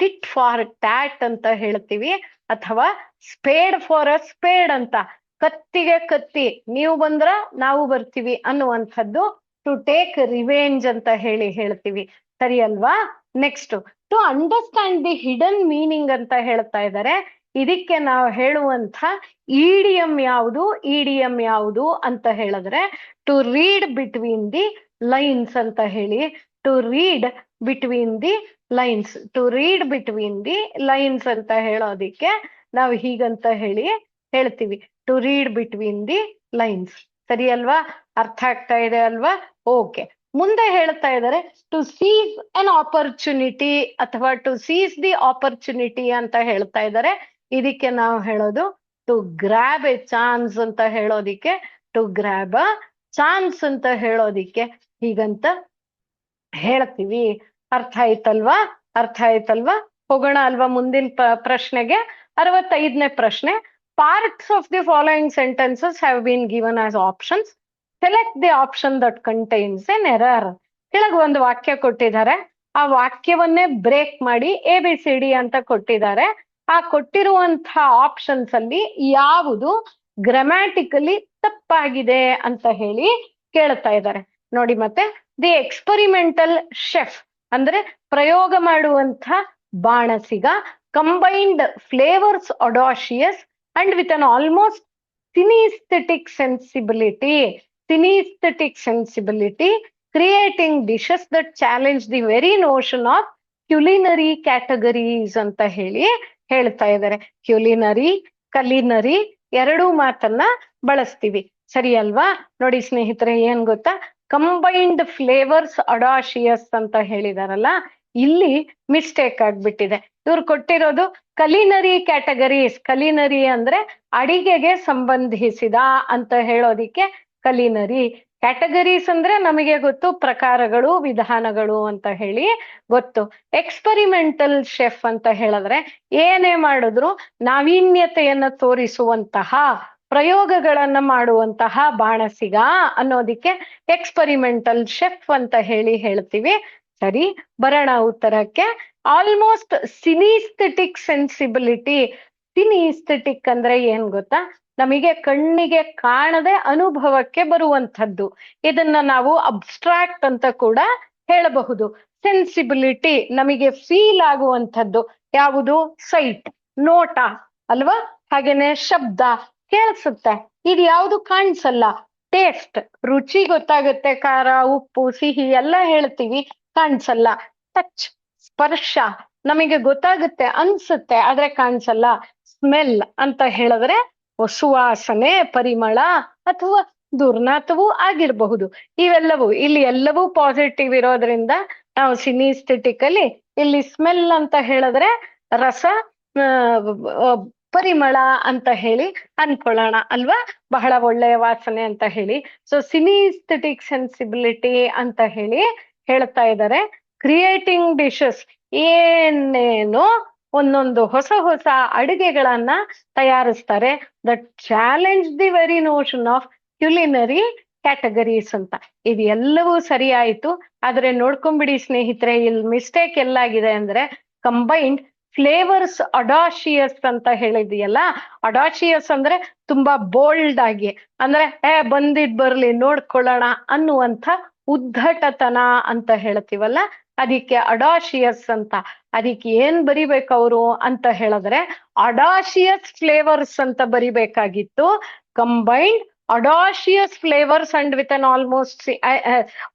ಟಿಟ್ ಫಾರ್ ಟ್ಯಾಟ್ ಅಂತ ಹೇಳ್ತೀವಿ, ಅಥವಾ ಸ್ಪೇಡ್ ಫಾರ್ ಅ ಸ್ಪೇಡ್ ಅಂತ. ಕತ್ತಿಗೆ ಕತ್ತಿ, ನೀವು ಬಂದ್ರ ನಾವು ಬರ್ತೀವಿ ಅನ್ನುವಂಥದ್ದು ಟು ಟೇಕ್ ರಿವೆಂಜ್ ಅಂತ ಹೇಳಿ ಹೇಳ್ತೀವಿ. ಸರಿ ಅಲ್ವಾ? Next, to understand the hidden meaning ಅಂತ ಹೇಳ್ತಾ ಇದ್ದಾರೆ. ಇದಕ್ಕೆ ನಾವು ಹೇಳುವಂಥ ಇಡಿಯಂ ಯಾವುದು, ಇಡಿಯಂ ಯಾವುದು ಅಂತ ಹೇಳಿದ್ರೆ to read between the lines ಅಂತ ಹೇಳಿ. To read between the lines, to read between the lines ಅಂತ ಹೇಳೋದಿಕ್ಕೆ ನಾವು ಹೀಗಂತ ಹೇಳಿ ಹೇಳ್ತೀವಿ, to read between the lines. ಸರಿ ಅಲ್ವಾ? ಅರ್ಥ ಆಗ್ತಾ ಇದೆ ಅಲ್ವಾ? ಓಕೆ. ಮುಂದೆ ಹೇಳ್ತಾ ಇದ್ದಾರೆ ಟು ಸೀಸ್ ಅನ್ ಆಪರ್ಚುನಿಟಿ ಅಥವಾ ಟು ಸೀಸ್ ದಿ ಆಪರ್ಚುನಿಟಿ ಅಂತ ಹೇಳ್ತಾ ಇದ್ದಾರೆ. ಇದಕ್ಕೆ ನಾವು ಹೇಳೋದು ಟು ಗ್ರಾಬ್ ಎ ಚಾನ್ಸ್ ಅಂತ ಹೇಳೋದಿಕ್ಕೆ, ಟು ಗ್ರಾಬ್ ಅ ಚಾನ್ಸ್ ಅಂತ ಹೇಳೋದಿಕ್ಕೆ ಹೀಗಂತ ಹೇಳ್ತೀವಿ. ಅರ್ಥ ಆಯ್ತಲ್ವಾ? ಅರ್ಥ ಆಯ್ತಲ್ವಾ? ಹೋಗೋಣ ಅಲ್ವಾ ಮುಂದಿನ ಪ್ರಶ್ನೆಗೆ. 65ನೇ ಪ್ರಶ್ನೆ, parts of the following sentences have been given as options, select the option that contains N error. ಕೆಳಗೆ ಒಂದು ವಾಕ್ಯ ಕೊಟ್ಟಿದ್ದಾರೆ, ಆ ವಾಕ್ಯವನ್ನೇ ಬ್ರೇಕ್ ಮಾಡಿ ABCD ಅಂತ ಕೊಟ್ಟಿದ್ದಾರೆ. ಆ ಕೊಟ್ಟಿರುವಂತಹ ಆಪ್ಷನ್ಸ್ ಅಲ್ಲಿ ಯಾವುದು ಗ್ರಾಮ್ಯಾಟಿಕಲಿ ತಪ್ಪಾಗಿದೆ ಅಂತ ಹೇಳಿ ಕೇಳ್ತಾ ಇದ್ದಾರೆ. ನೋಡಿ ಮತ್ತೆ, ದಿ ಎಕ್ಸ್ಪರಿಮೆಂಟಲ್ ಶೆಫ್ ಅಂದ್ರೆ ಪ್ರಯೋಗ ಮಾಡುವಂತ ಬಾಣಸಿಗ, combined flavours audacious and with an almost synaesthetic sensibility, synaesthetic sensibility creating dishes that challenge the very notion of culinary categories ಅಂತ ಹೇಳಿ ಹೇಳ್ತಾ ಇದ್ದಾರೆ. ಕ್ಯುಲಿನರಿ, ಕಲಿನರಿ ಎರಡೂ ಮಾತನ್ನ ಬಳಸ್ತೀವಿ. ಸರಿ ಅಲ್ವಾ? ನೋಡಿ ಸ್ನೇಹಿತರೆ, ಏನ್ ಗೊತ್ತಾ, ಕಂಬೈನ್ಡ್ ಫ್ಲೇವರ್ಸ್ ಅಡಾಶಿಯಸ್ ಅಂತ ಹೇಳಿದಾರಲ್ಲ, ಇಲ್ಲಿ ಮಿಸ್ಟೇಕ್ ಆಗ್ಬಿಟ್ಟಿದೆ. ಇವ್ರು ಕೊಟ್ಟಿರೋದು ಕಲಿನರಿ ಕ್ಯಾಟಗರೀಸ್. ಕಲಿನರಿ ಅಂದ್ರೆ ಅಡಿಗೆಗೆ ಸಂಬಂಧಿಸಿದ ಅಂತ ಹೇಳೋದಿಕ್ಕೆ ಕಲಿನರಿ. ಕ್ಯಾಟಗರೀಸ್ ಅಂದ್ರೆ ನಮಗೆ ಗೊತ್ತು, ಪ್ರಕಾರಗಳು, ವಿಧಾನಗಳು ಅಂತ ಹೇಳಿ ಗೊತ್ತು. ಎಕ್ಸ್ಪರಿಮೆಂಟಲ್ ಶೆಫ್ ಅಂತ ಹೇಳಿದ್ರೆ ಏನೇ ಮಾಡಿದ್ರು ನಾವೀನ್ಯತೆಯನ್ನ ತೋರಿಸುವಂತಹ, ಪ್ರಯೋಗಗಳನ್ನ ಮಾಡುವಂತಹ ಬಾಣಸಿಗ ಅನ್ನೋದಿಕ್ಕೆ ಎಕ್ಸ್ಪರಿಮೆಂಟಲ್ ಶೆಫ್ ಅಂತ ಹೇಳಿ ಹೇಳ್ತೀವಿ. ಸರಿ, ಬರೋಣ ಉತ್ತರಕ್ಕೆ. Almost synaesthetic sensibility. ಸಿನಿಸ್ಥೆಟಿಕ್ ಅಂದ್ರೆ ಏನ್ ಗೊತ್ತಾ? ನಮಗೆ ಕಣ್ಣಿಗೆ ಕಾಣದೆ ಅನುಭವಕ್ಕೆ ಬರುವಂಥದ್ದು. ಇದನ್ನ ನಾವು ಅಬ್ಸ್ಟ್ರಾಕ್ಟ್ ಅಂತ ಕೂಡ ಹೇಳಬಹುದು. ಸೆನ್ಸಿಬಿಲಿಟಿ ನಮಗೆ ಫೀಲ್ ಆಗುವಂಥದ್ದು ಯಾವುದು? ಸೈಟ್, ನೋಟ ಅಲ್ವಾ? ಹಾಗೇನೆ ಶಬ್ದ ಕೇಳಿಸುತ್ತೆ, ಇದು ಯಾವುದು ಕಾಣಿಸಲ್ಲ. ಟೇಸ್ಟ್, ರುಚಿ ಗೊತ್ತಾಗುತ್ತೆ, ಖಾರ, ಉಪ್ಪು, ಸಿಹಿ ಎಲ್ಲ ಹೇಳ್ತೀವಿ, ಕಾಣಿಸಲ್ಲ. ಟಚ್, ಸ್ಪರ್ಶ, ನಮಗೆ ಗೊತ್ತಾಗುತ್ತೆ ಅನ್ಸುತ್ತೆ ಆದ್ರೆ ಕಾಣಿಸಲ್ಲ. ಸ್ಮೆಲ್ ಅಂತ ಹೇಳಿದ್ರೆ ಸುವಾಸನೆ, ಪರಿಮಳ ಅಥವಾ ದುರ್ನಾತವೂ ಆಗಿರಬಹುದು. ಇವೆಲ್ಲವೂ ಇಲ್ಲಿ ಎಲ್ಲವೂ ಪಾಸಿಟಿವ್ ಇರೋದ್ರಿಂದ ನಾವು ಸಿನಿಸ್ಥೆಟಿಕಲಿ ಇಲ್ಲಿ ಸ್ಮೆಲ್ ಅಂತ ಹೇಳಿದ್ರೆ ರಸ, ಪರಿಮಳ ಅಂತ ಹೇಳಿ ಅನ್ಕೊಳ್ಳೋಣ ಅಲ್ವಾ, ಬಹಳ ಒಳ್ಳೆಯ ವಾಸನೆ ಅಂತ ಹೇಳಿ. ಸೊ ಸಿನಿಸ್ಥೆಟಿಕ್ ಸೆನ್ಸಿಬಿಲಿಟಿ ಅಂತ ಹೇಳಿ ಹೇಳ್ತಾ ಇದ್ದಾರೆ. ಕ್ರಿಯೇಟಿಂಗ್ ಡಿಶಸ್, ಏನೇನೋ ಒಂದೊಂದು ಹೊಸ ಹೊಸ ಅಡುಗೆಗಳನ್ನ ತಯಾರಿಸ್ತಾರೆ. That challenge the very notion of culinary categories ಅಂತ. ಇದು ಎಲ್ಲವೂ ಸರಿ ಆಯ್ತು. ಆದ್ರೆ ನೋಡ್ಕೊಂಬಿಡಿ ಸ್ನೇಹಿತರೆ, ಇಲ್ಲಿ ಮಿಸ್ಟೇಕ್ ಎಲ್ಲಾಗಿದೆ ಅಂದ್ರೆ ಕಂಬೈನ್ಡ್ ಫ್ಲೇವರ್ಸ್ ಅಡಾಶಿಯಸ್ ಅಂತ ಹೇಳಿದೆಯಲ್ಲ. ಅಡಾಶಿಯಸ್ ಅಂದ್ರೆ ತುಂಬಾ ಬೋಲ್ಡ್ ಆಗಿ, ಅಂದ್ರೆ ಬಂದಿದ್ ಬರ್ಲಿ ನೋಡ್ಕೊಳ್ಳೋಣ ಅನ್ನುವಂಥ ಉದ್ಧಟತನ ಅಂತ ಹೇಳ್ತೀವಲ್ಲ, ಅದಕ್ಕೆ ಅಡಾಶಿಯಸ್ ಅಂತ. ಅದಕ್ಕೆ ಏನ್ ಬರಿಬೇಕು ಅವರು ಅಂತ ಹೇಳಿದ್ರೆ ಅಡಾಶಿಯಸ್ ಫ್ಲೇವರ್ಸ್ ಅಂತ ಬರಿಬೇಕಾಗಿತ್ತು. Combined audacious flavours and with an almost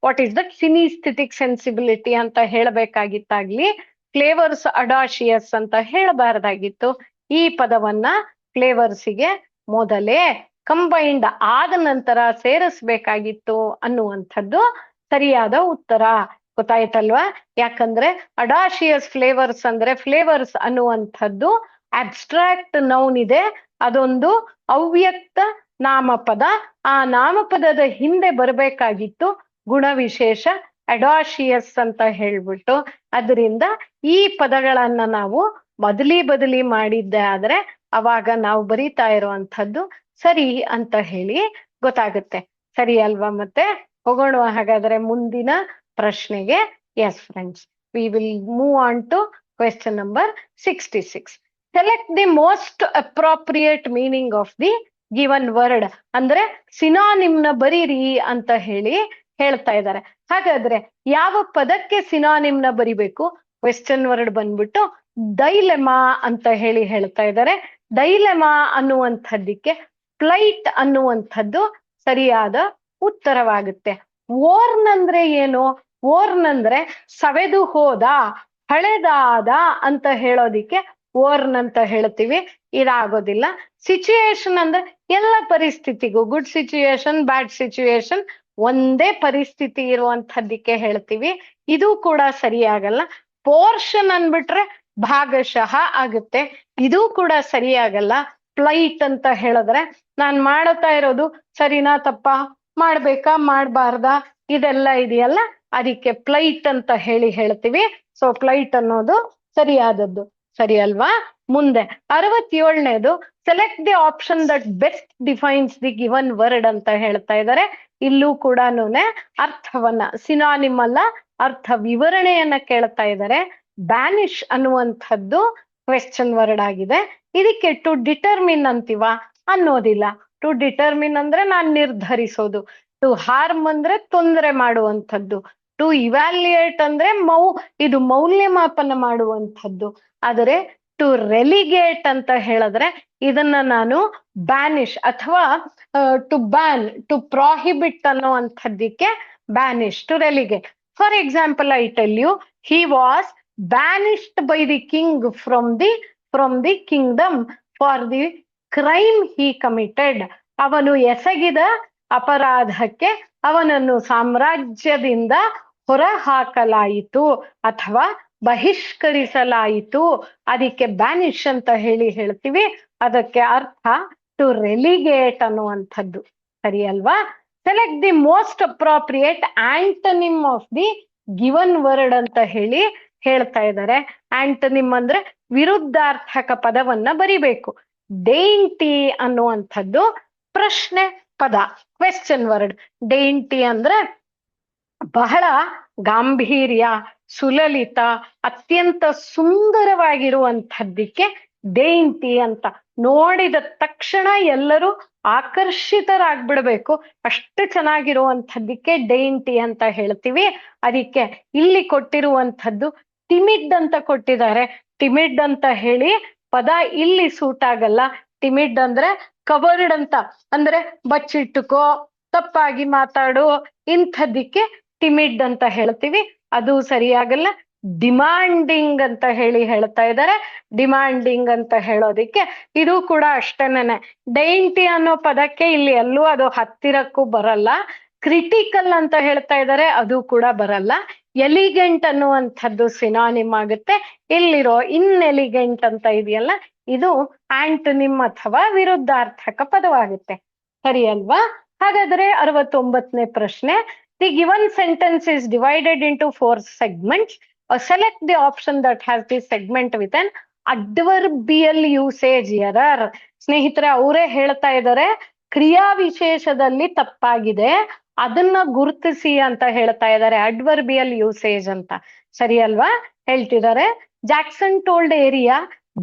what is that synaesthetic sensibility ಅಂತ ಹೇಳಬೇಕಾಗಿತ್ತಾಗ್ಲಿ ಫ್ಲೇವರ್ಸ್ ಅಡಾಶಿಯಸ್ ಅಂತ ಹೇಳಬಾರ್ದಾಗಿತ್ತು. ಈ ಪದವನ್ನ ಫ್ಲೇವರ್ಸಿಗೆ ಮೊದಲೇ ಕಂಬೈನ್ಡ್ ಆದ ನಂತರ ಸೇರಿಸ್ಬೇಕಾಗಿತ್ತು ಅನ್ನುವಂಥದ್ದು ಸರಿಯಾದ ಉತ್ತರ. ಗೊತ್ತಾಯ್ತಲ್ವಾ? ಯಾಕಂದ್ರೆ ಅಡಾಶಿಯಸ್ ಫ್ಲೇವರ್ಸ್ ಅಂದ್ರೆ ಫ್ಲೇವರ್ಸ್ ಅನ್ನುವಂಥದ್ದು ಅಬ್ಸ್ಟ್ರಾಕ್ಟ್ ನೌನ್ ಇದೆ, ಅದೊಂದು ಅವ್ಯಕ್ತ ನಾಮಪದ. ಆ ನಾಮಪದದ ಹಿಂದೆ ಬರಬೇಕಾಗಿತ್ತು ಗುಣವಿಶೇಷ ಅಡಾಶಿಯಸ್ ಅಂತ ಹೇಳ್ಬಿಟ್ಟು. ಅದರಿಂದ ಈ ಪದಗಳನ್ನ ನಾವು ಬದಲಿ ಮಾಡಿದ್ದೆ ಆದ್ರೆ ಅವಾಗ ನಾವು ಬರೀತಾ ಇರುವಂಥದ್ದು ಸರಿ ಅಂತ ಹೇಳಿ ಗೊತ್ತಾಗುತ್ತೆ. ಸರಿ ಅಲ್ವಾ? ಮತ್ತೆ ಹೋಗೋಣ ಹಾಗಾದ್ರೆ ಮುಂದಿನ ಪ್ರಶ್ನೆಗೆ. Yes friends, we will move on to question number 66. Select the most appropriate meaning of the given word. ಅಂದ್ರೆ ಸಿನಾನಿಮ್ನ ಬರೀರಿ ಅಂತ ಹೇಳಿ ಹೇಳ್ತಾ ಇದ್ದಾರೆ. ಹಾಗಾದ್ರೆ ಯಾವ ಪದಕ್ಕೆ ಸಿನಾನಿಮ್ನ ಬರಿಬೇಕು? ಕ್ವೆಶ್ಚನ್ ವರ್ಡ್ ಬಂದ್ಬಿಟ್ಟು ಡೈಲೆಮಾ ಅಂತ ಹೇಳಿ ಹೇಳ್ತಾ ಇದ್ದಾರೆ. ಡೈಲೆಮಾ ಅನ್ನುವಂಥದ್ದಕ್ಕೆ ಫ್ಲೈಟ್ ಅನ್ನುವಂಥದ್ದು ಸರಿಯಾದ ಉತ್ತರವಾಗುತ್ತೆ. ಓರ್ನ್ ಅಂದ್ರೆ ಏನು? ಓರ್ನ್ ಅಂದ್ರೆ ಸವೆದು ಹೋದ, ಹಳೆದಾದ ಅಂತ ಹೇಳೋದಿಕ್ಕೆ ಓರ್ನ್ ಅಂತ ಹೇಳ್ತೀವಿ. ಇದಾಗೋದಿಲ್ಲ. ಸಿಚುಯೇಷನ್ ಅಂದ್ರೆ ಎಲ್ಲ ಪರಿಸ್ಥಿತಿಗೂ, ಗುಡ್ ಸಿಚುಯೇಷನ್, ಬ್ಯಾಡ್ ಸಿಚುಯೇಷನ್, ಒಂದೇ ಪರಿಸ್ಥಿತಿ ಇರುವಂತಹದ್ದಕ್ಕೆ ಹೇಳ್ತೀವಿ. ಇದು ಕೂಡ ಸರಿಯಾಗಲ್ಲ. ಪೋರ್ಷನ್ ಅನ್ಬಿಟ್ರೆ ಭಾಗಶಃ ಆಗುತ್ತೆ, ಇದು ಕೂಡ ಸರಿಯಾಗಲ್ಲ. ಫ್ಲೈಟ್ ಅಂತ ಹೇಳಿದ್ರೆ ನಾನ್ ಮಾಡುತ್ತಾ ಇರೋದು ಸರಿನಾ ತಪ್ಪಾ, ಮಾಡ್ಬೇಕಾ ಮಾಡ್ಬಾರ್ದಾ, ಇದೆಲ್ಲ ಇದೆಯಲ್ಲ, ಅದಕ್ಕೆ ಫ್ಲೈಟ್ ಅಂತ ಹೇಳ್ತೀವಿ. ಸೊ ಫ್ಲೈಟ್ ಅನ್ನೋದು ಸರಿಯಾದದ್ದು. ಸರಿ ಅಲ್ವಾ? ಮುಂದೆ 67ನೇದು select the option that best defines the given word ಅಂತ ಹೇಳ್ತಾ ಇದ್ದಾರೆ. ಇಲ್ಲೂ ಕೂಡ ಅರ್ಥವನ್ನ, ಸಿನಾನಿಮ್ ಅಲ್ಲ, ಅರ್ಥ ವಿವರಣೆಯನ್ನ ಕೇಳ್ತಾ ಇದ್ದಾರೆ. ಬ್ಯಾನಿಶ್ ಅನ್ನುವಂಥದ್ದು ಕ್ವೆಶ್ಚನ್ ವರ್ಡ್ ಆಗಿದೆ. ಇದಕ್ಕೆ ಟು ಡಿಟರ್ಮಿನ್ ಅಂತೀವ? ಅನ್ನೋದಿಲ್ಲ. ಟು ಡಿಟರ್ಮಿನ್ ಅಂದ್ರೆ ನಾನ್ ನಿರ್ಧರಿಸೋದು. ಟು ಹಾರ್ಮ್ ಅಂದ್ರೆ ತೊಂದರೆ ಮಾಡುವಂಥದ್ದು. ಟು ಇವ್ಯಾಲ್ಯೂಯೇಟ್ ಅಂದ್ರೆ ಇದು ಮೌಲ್ಯಮಾಪನ ಮಾಡುವಂಥದ್ದು. ಆದರೆ ಟು ರೆಲಿಗೇಟ್ ಅಂತ ಹೇಳಿದ್ರೆ ಇದನ್ನ ನಾನು ಬ್ಯಾನಿಶ್ ಅಥವಾ ಟು ಬ್ಯಾನ್, ಟು ಪ್ರಾಹಿಬಿಟ್ ಅನ್ನುವಂಥದ್ದಕ್ಕೆ banish, to relegate. For example I tell you, he was banished by the king from the kingdom for the crime he committed. ಅವನು ಎಸಗಿದ ಅಪರಾಧಕ್ಕೆ ಅವನನ್ನು ಸಾಮ್ರಾಜ್ಯದಿಂದ ಹೊರ ಹಾಕಲಾಯಿತು ಅಥವಾ ಬಹಿಷ್ಕರಿಸಲಾಯಿತು. ಅದಕ್ಕೆ ಬ್ಯಾನಿಶ್ ಅಂತ ಹೇಳ್ತೀವಿ. ಅದಕ್ಕೆ ಅರ್ಥ ಟು ರೆಲಿಗೇಟ್ ಅನ್ನುವಂಥದ್ದು. ಸರಿ ಅಲ್ವಾ? Select the most appropriate antonym of the given word ಅಂತ ಹೇಳ್ತಾ ಇದ್ದಾರೆ. ಆಂಟನಿಮ್ ಅಂದ್ರೆ ವಿರುದ್ಧಾರ್ಥಕ ಪದವನ್ನ ಬರಿಬೇಕು. ಡೇಂಟಿ ಅನ್ನುವಂಥದ್ದು ಪ್ರಶ್ನೆ ಪದ, ಕ್ವೆಶ್ಚನ್ ವರ್ಡ್. ಡೇಂಟಿ ಅಂದ್ರೆ ಬಹಳ ಗಾಂಭೀರ್ಯ, ಸುಲಲಿತ, ಅತ್ಯಂತ ಸುಂದರವಾಗಿರುವಂಥದ್ದಕ್ಕೆ ಡೇಂಟಿ ಅಂತ. ನೋಡಿದ ತಕ್ಷಣ ಎಲ್ಲರೂ ಆಕರ್ಷಿತರಾಗ್ಬಿಡ್ಬೇಕು, ಅಷ್ಟು ಚೆನ್ನಾಗಿರುವಂಥದ್ದಕ್ಕೆ ಡೇಂಟಿ ಅಂತ ಹೇಳ್ತೀವಿ. ಅದಕ್ಕೆ ಇಲ್ಲಿ ಕೊಟ್ಟಿರುವಂಥದ್ದು ಟಿಮಿಡ್ ಅಂತ ಕೊಟ್ಟಿದ್ದಾರೆ. ಟಿಮಿಡ್ ಅಂತ ಹೇಳಿ ಪದ ಇಲ್ಲಿ ಸೂಟ್ ಆಗಲ್ಲ. ಟಿಮಿಡ್ ಅಂದ್ರೆ ಕವರ್ಡ್ ಅಂತ, ಅಂದ್ರೆ ಬಚ್ಚಿಟ್ಟುಕೋ, ತಪ್ಪಾಗಿ ಮಾತಾಡು, ಇಂಥದ್ದಕ್ಕೆ ಟಿಮಿಡ್ ಅಂತ ಹೇಳ್ತೀವಿ. ಅದು ಸರಿಯಾಗಲ್ಲ. ಡಿಮಾಂಡಿಂಗ್ ಅಂತ ಹೇಳ್ತಾ ಇದ್ದಾರೆ. ಡಿಮಾಂಡಿಂಗ್ ಅಂತ ಹೇಳೋದಿಕ್ಕೆ ಇದು ಕೂಡ ಅಷ್ಟೇನೆ. ಡೈಂಟಿ ಅನ್ನೋ ಪದಕ್ಕೆ ಇಲ್ಲಿ ಎಲ್ಲೂ ಅದು ಹತ್ತಿರಕ್ಕೂ ಬರಲ್ಲ. ಕ್ರಿಟಿಕಲ್ ಅಂತ ಹೇಳ್ತಾ ಇದ್ದಾರೆ, ಅದು ಕೂಡ ಬರಲ್ಲ. ಎಲಿಗೆಂಟ್ ಅನ್ನುವಂಥದ್ದು ಸಿನಾನಿಮ್ ಆಗುತ್ತೆ. ಇಲ್ಲಿರೋ ಇನ್ಎಲಿಗೆಂಟ್ ಅಂತ ಇದೆಯಲ್ಲ, ಇದು ಆಂಟನಿಮ್ ಅಥವಾ ವಿರುದ್ಧಾರ್ಥಕ ಪದವಾಗುತ್ತೆ. ಸರಿ ಅಲ್ವಾ? ಹಾಗಾದ್ರೆ 69ನೇ ಪ್ರಶ್ನೆ. The given sentence is divided into 4 segments. Select the option that has the segment with an adverbial usage error. ಸ್ನೇಹಿತರೆ, ಅವರೇ ಹೇಳ್ತಾ ಇದ್ದಾರೆ ಕ್ರಿಯಾ ವಿಶೇಷದಲ್ಲಿ ತಪ್ಪಾಗಿದೆ, ಅದನ್ನ ಗುರುತಿಸಿ ಅಂತ ಹೇಳ್ತಾ ಇದ್ದಾರೆ. ಅಡ್ವರ್ಬಿಯಲ್ ಯೂಸೇಜ್ ಅಂತ. ಸರಿ ಅಲ್ವಾ? ಹೇಳ್ತಿದ್ದಾರೆ, Jackson told area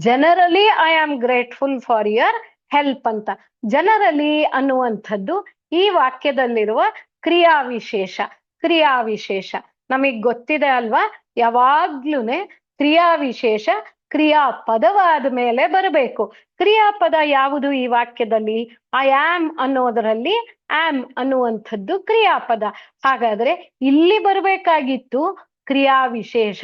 generally I am grateful for your help ಅಂತ. ಜನರಲಿ ಅನ್ನುವಂಥದ್ದು ಈ ವಾಕ್ಯದಲ್ಲಿರುವ ಕ್ರಿಯಾವಿಶೇಷ. ಕ್ರಿಯಾವಿಶೇಷ ನಮಗ್ ಗೊತ್ತಿದೆ ಅಲ್ವಾ, ಯಾವಾಗ್ಲೂನೆ ಕ್ರಿಯಾವಿಶೇಷ ಕ್ರಿಯಾಪದವಾದ ಮೇಲೆ ಬರಬೇಕು. ಕ್ರಿಯಾಪದ ಯಾವುದು ಈ ವಾಕ್ಯದಲ್ಲಿ? ಐ ಆಮ್ ಅನ್ನೋದರಲ್ಲಿ ಆಮ್ ಅನ್ನುವಂಥದ್ದು ಕ್ರಿಯಾಪದ. ಹಾಗಾದ್ರೆ ಇಲ್ಲಿ ಬರಬೇಕಾಗಿತ್ತು ಕ್ರಿಯಾವಿಶೇಷ.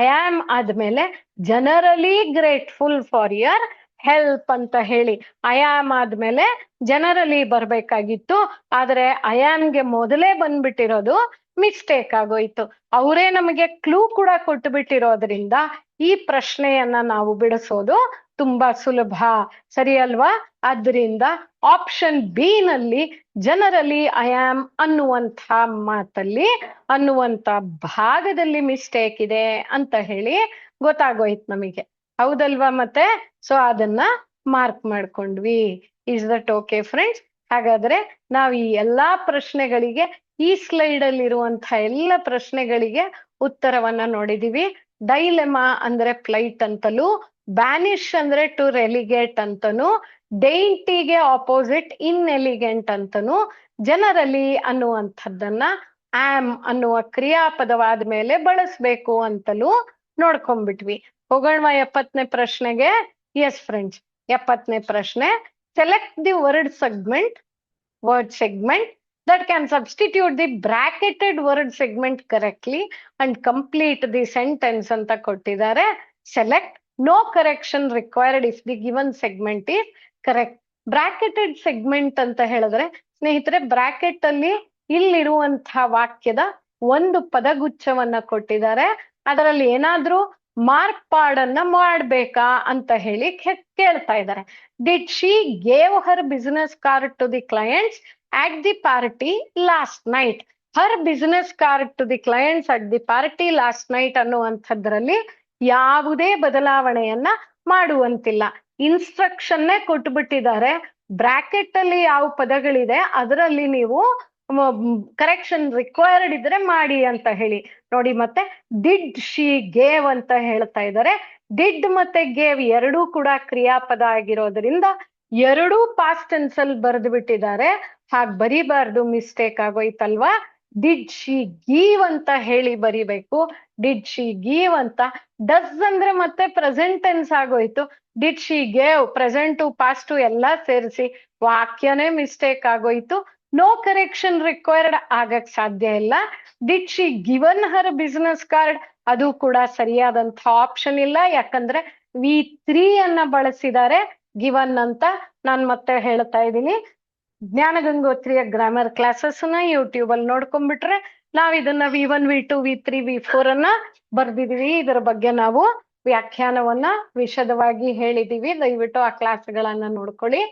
ಐ ಆಮ್ ಆದ್ಮೇಲೆ generally grateful for your help ಅಂತ ಹೇಳಿ ಐ ಆಮ್ ಆದ್ಮೇಲೆ ಜನರಲಿ ಬರ್ಬೇಕಾಗಿತ್ತು. ಆದ್ರೆ ಐ ಆಮ್ಗೆ ಮೊದಲೇ ಬಂದ್ಬಿಟ್ಟಿರೋದು ಮಿಸ್ಟೇಕ್ ಆಗೋಯ್ತು. ಅವರೇ ನಮಗೆ ಕ್ಲೂ ಕೂಡ ಕೊಟ್ಟು ಬಿಟ್ಟಿರೋದ್ರಿಂದ ಈ ಪ್ರಶ್ನೆಯನ್ನ ನಾವು ಬಿಡಿಸೋದು ತುಂಬಾ ಸುಲಭ. ಸರಿ ಅಲ್ವಾ? ಆದ್ರಿಂದ ಆಪ್ಷನ್ ಬಿ ನಲ್ಲಿ ಜನರಲಿ ಐ ಆಮ್ ಅನ್ನುವಂಥ ಮಾತಲ್ಲಿ ಅನ್ನುವಂಥ ಭಾಗದಲ್ಲಿ ಮಿಸ್ಟೇಕ್ ಇದೆ ಅಂತ ಹೇಳಿ ಗೊತ್ತಾಗೋಯ್ತು ನಮಗೆ. ಹೌದಲ್ವಾ? ಮತ್ತೆ ಸೊ ಅದನ್ನ ಮಾರ್ಕ್ ಮಾಡ್ಕೊಂಡ್ವಿ. Is that okay friends? ಹಾಗಾದ್ರೆ ನಾವು ಈ ಎಲ್ಲಾ ಪ್ರಶ್ನೆಗಳಿಗೆ, ಈ ಸ್ಲೈಡ್ ಅಲ್ಲಿ ಇರುವಂತಹ ಎಲ್ಲ ಪ್ರಶ್ನೆಗಳಿಗೆ ಉತ್ತರವನ್ನ ನೋಡಿದೀವಿ. ಡೈಲೆಮಾ ಅಂದ್ರೆ ಫ್ಲೈಟ್ ಅಂತಲೂ, ಬ್ಯಾನಿಶ್ ಅಂದ್ರೆ ಟು ರೆಲಿಗೇಟ್ ಅಂತನೂ, ಡೈಂಟಿಗೆ ಆಪೋಸಿಟ್ ಇನ್ಎಲಿಗೆಂಟ್ ಅಂತನೂ, ಜನರಲಿ ಅನ್ನುವಂಥದ್ದನ್ನ ಆಮ್ ಅನ್ನುವ ಕ್ರಿಯಾಪದವಾದ ಮೇಲೆ ಬಳಸ್ಬೇಕು ಅಂತಲೂ ನೋಡ್ಕೊಂಡ್ಬಿಟ್ವಿ. ಹೋಗೋಣ 70ನೇ ಪ್ರಶ್ನೆಗೆ. ಎಸ್ ಫ್ರೆಂಡ್ಸ್, 70ನೇ ಪ್ರಶ್ನೆ. Select the word segment that can substitute the bracketed word segment correctly and complete the sentence ಅಂತ ಕೊಟ್ಟಿದ್ದಾರೆ. Select no correction required if the given segment is correct. Bracketed segment ಅಂತ ಹೇಳಿದ್ರೆ ಸ್ನೇಹಿತರೆ, ಬ್ರಾಕೆಟ್ ಅಲ್ಲಿ ಇಲ್ಲಿರುವಂತಹ ವಾಕ್ಯದ ಒಂದು ಪದಗುಚ್ಛವನ್ನ ಕೊಟ್ಟಿದ್ದಾರೆ. ಅದರಲ್ಲಿ ಏನಾದ್ರೂ ಮಾರ್ಪಾಡನ್ನ ಮಾಡ್ಬೇಕಾ ಅಂತ ಹೇಳಿ ಕೇಳ್ತಾ ಇದ್ದಾರೆ. Did she gave her business card to the clients at the party last night. Her business card to the clients at the party last night ಅನ್ನುವಂಥದ್ರಲ್ಲಿ ಯಾವುದೇ ಬದಲಾವಣೆಯನ್ನ ಮಾಡುವಂತಿಲ್ಲ. ಇನ್ಸ್ಟ್ರಕ್ಷನ್ನೇ ಕೊಟ್ಬಿಟ್ಟಿದ್ದಾರೆ. ಬ್ರಾಕೆಟ್ ಅಲ್ಲಿ ಯಾವ ಪದಗಳಿದೆ ಅದರಲ್ಲಿ ನೀವು ಕರೆಕ್ಷನ್ ರಿಕ್ವೈರ್ಡ್ ಇದ್ರೆ ಮಾಡಿ ಅಂತ ಹೇಳಿ ನೋಡಿ. ಮತ್ತೆ ಡಿಡ್ ಶಿ ಗೇವ್ ಅಂತ ಹೇಳ್ತಾ ಇದ್ದಾರೆ. ಡಿಡ್ ಮತ್ತೆ ಗೇವ್ ಎರಡೂ ಕೂಡ ಕ್ರಿಯಾಪದ ಆಗಿರೋದ್ರಿಂದ ಎರಡೂ ಪಾಸ್ಟ್ ಟೆನ್ಸ್ ಅಲ್ಲಿ ಬರೆದು ಬಿಟ್ಟಿದ್ದಾರೆ. ಹಾಗೆ ಬರಿಬಾರ್ದು, ಮಿಸ್ಟೇಕ್ ಆಗೋಯ್ತಲ್ವಾ. ಡಿಡ್ ಶಿ ಗೀವ್ ಅಂತ ಹೇಳಿ ಬರಿಬೇಕು. ಡಿಡ್ ಶಿ ಗೀವ್ ಅಂತ. ಡಸ್ ಅಂದ್ರೆ ಮತ್ತೆ ಪ್ರೆಸೆಂಟ್ ಟೆನ್ಸ್ ಆಗೋಯ್ತು. Did she gave present past ಎಲ್ಲ ಸೇರಿಸಿ ವಾಕ್ಯನೇ ಮಿಸ್ಟೇಕ್ ಆಗೋಯ್ತು. ನೋ ಕರೆಕ್ಷನ್ ರಿಕ್ವೈರ್ಡ್ ಆಗಕ್ ಸಾಧ್ಯ ಇಲ್ಲ. Did she given Har business card, ಅದು ಕೂಡ ಸರಿಯಾದಂತ ಆಪ್ಷನ್ ಇಲ್ಲ. ಯಾಕಂದ್ರೆ V3 ಅನ್ನ ಬಳಸಿದ್ದಾರೆ ಗಿವನ್ ಅಂತ. ನಾನ್ ಮತ್ತೆ ಹೇಳ್ತಾ ಇದ್ದೀನಿ, ಜ್ಞಾನಗಂಗೋತ್ರಿಯ ಗ್ರಾಮರ್ ಕ್ಲಾಸಸ್ ನ ಯೂಟ್ಯೂಬ್ ಅಲ್ಲಿ ನೋಡ್ಕೊಂಡ್ಬಿಟ್ರೆ ನಾವ್ ಇದನ್ನ V1 V2 V3 V4 ಅನ್ನ ಬರ್ದಿದೀವಿ. ಇದರ ಬಗ್ಗೆ ನಾವು ವ್ಯಾಖ್ಯಾನವನ್ನ ವಿಶದವಾಗಿ ಹೇಳಿದೀವಿ. ದಯವಿಟ್ಟು ಆ ಕ್ಲಾಸ್ಗಳನ್ನ ನೋಡ್ಕೊಳ್ಳಿ.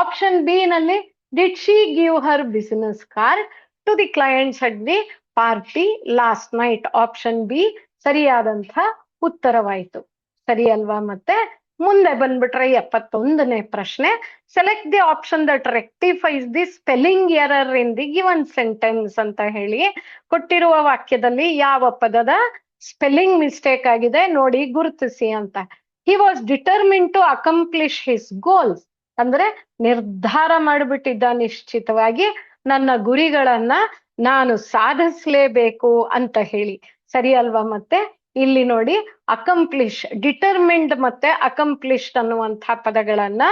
ಆಪ್ಷನ್ ಬಿ ನಲ್ಲಿ did she give her business card to the clients at the party last night. Option B ಸರಿಯಾದಂತ ಉತ್ತರವಾಯಿತು. ಸರಿ ಅಲ್ವಾ? ಮತ್ತೆ ಮುಂದೆ ಬಂದ್ಬಿಟ್ರೆ 71ನೇ ಪ್ರಶ್ನೆ. Select the option that rectifies the spelling error in the given sentence ಅಂತ ಹೇಳಿ ಕೊಟ್ಟಿರುವ ವಾಕ್ಯದಲ್ಲಿ ಯಾವ ಪದದ ಸ್ಪೆಲ್ಲಿಂಗ್ ಮಿಸ್ಟೇಕ್ ಆಗಿದೆ ನೋಡಿ, ಗುರುತಿಸಿ ಅಂತ. He was determine to accomplish his goals ಅಂದ್ರೆ ನಿರ್ಧಾರ ಮಾಡಿಬಿಟ್ಟಿದ್ದ ನಿಶ್ಚಿತವಾಗಿ ನನ್ನ ಗುರಿಗಳನ್ನ ನಾನು ಸಾಧಿಸ್ಲೇಬೇಕು ಅಂತ ಹೇಳಿ. ಸರಿ ಅಲ್ವಾ? ಮತ್ತೆ ಇಲ್ಲಿ ನೋಡಿ, ಅಕಂಪ್ಲಿಷ್, ಡಿಟರ್ಮಿನ್ಡ್ ಮತ್ತೆ ಅಕಂಪ್ಲಿಷ್ಡ್ ಅನ್ನುವಂಥ ಪದಗಳನ್ನ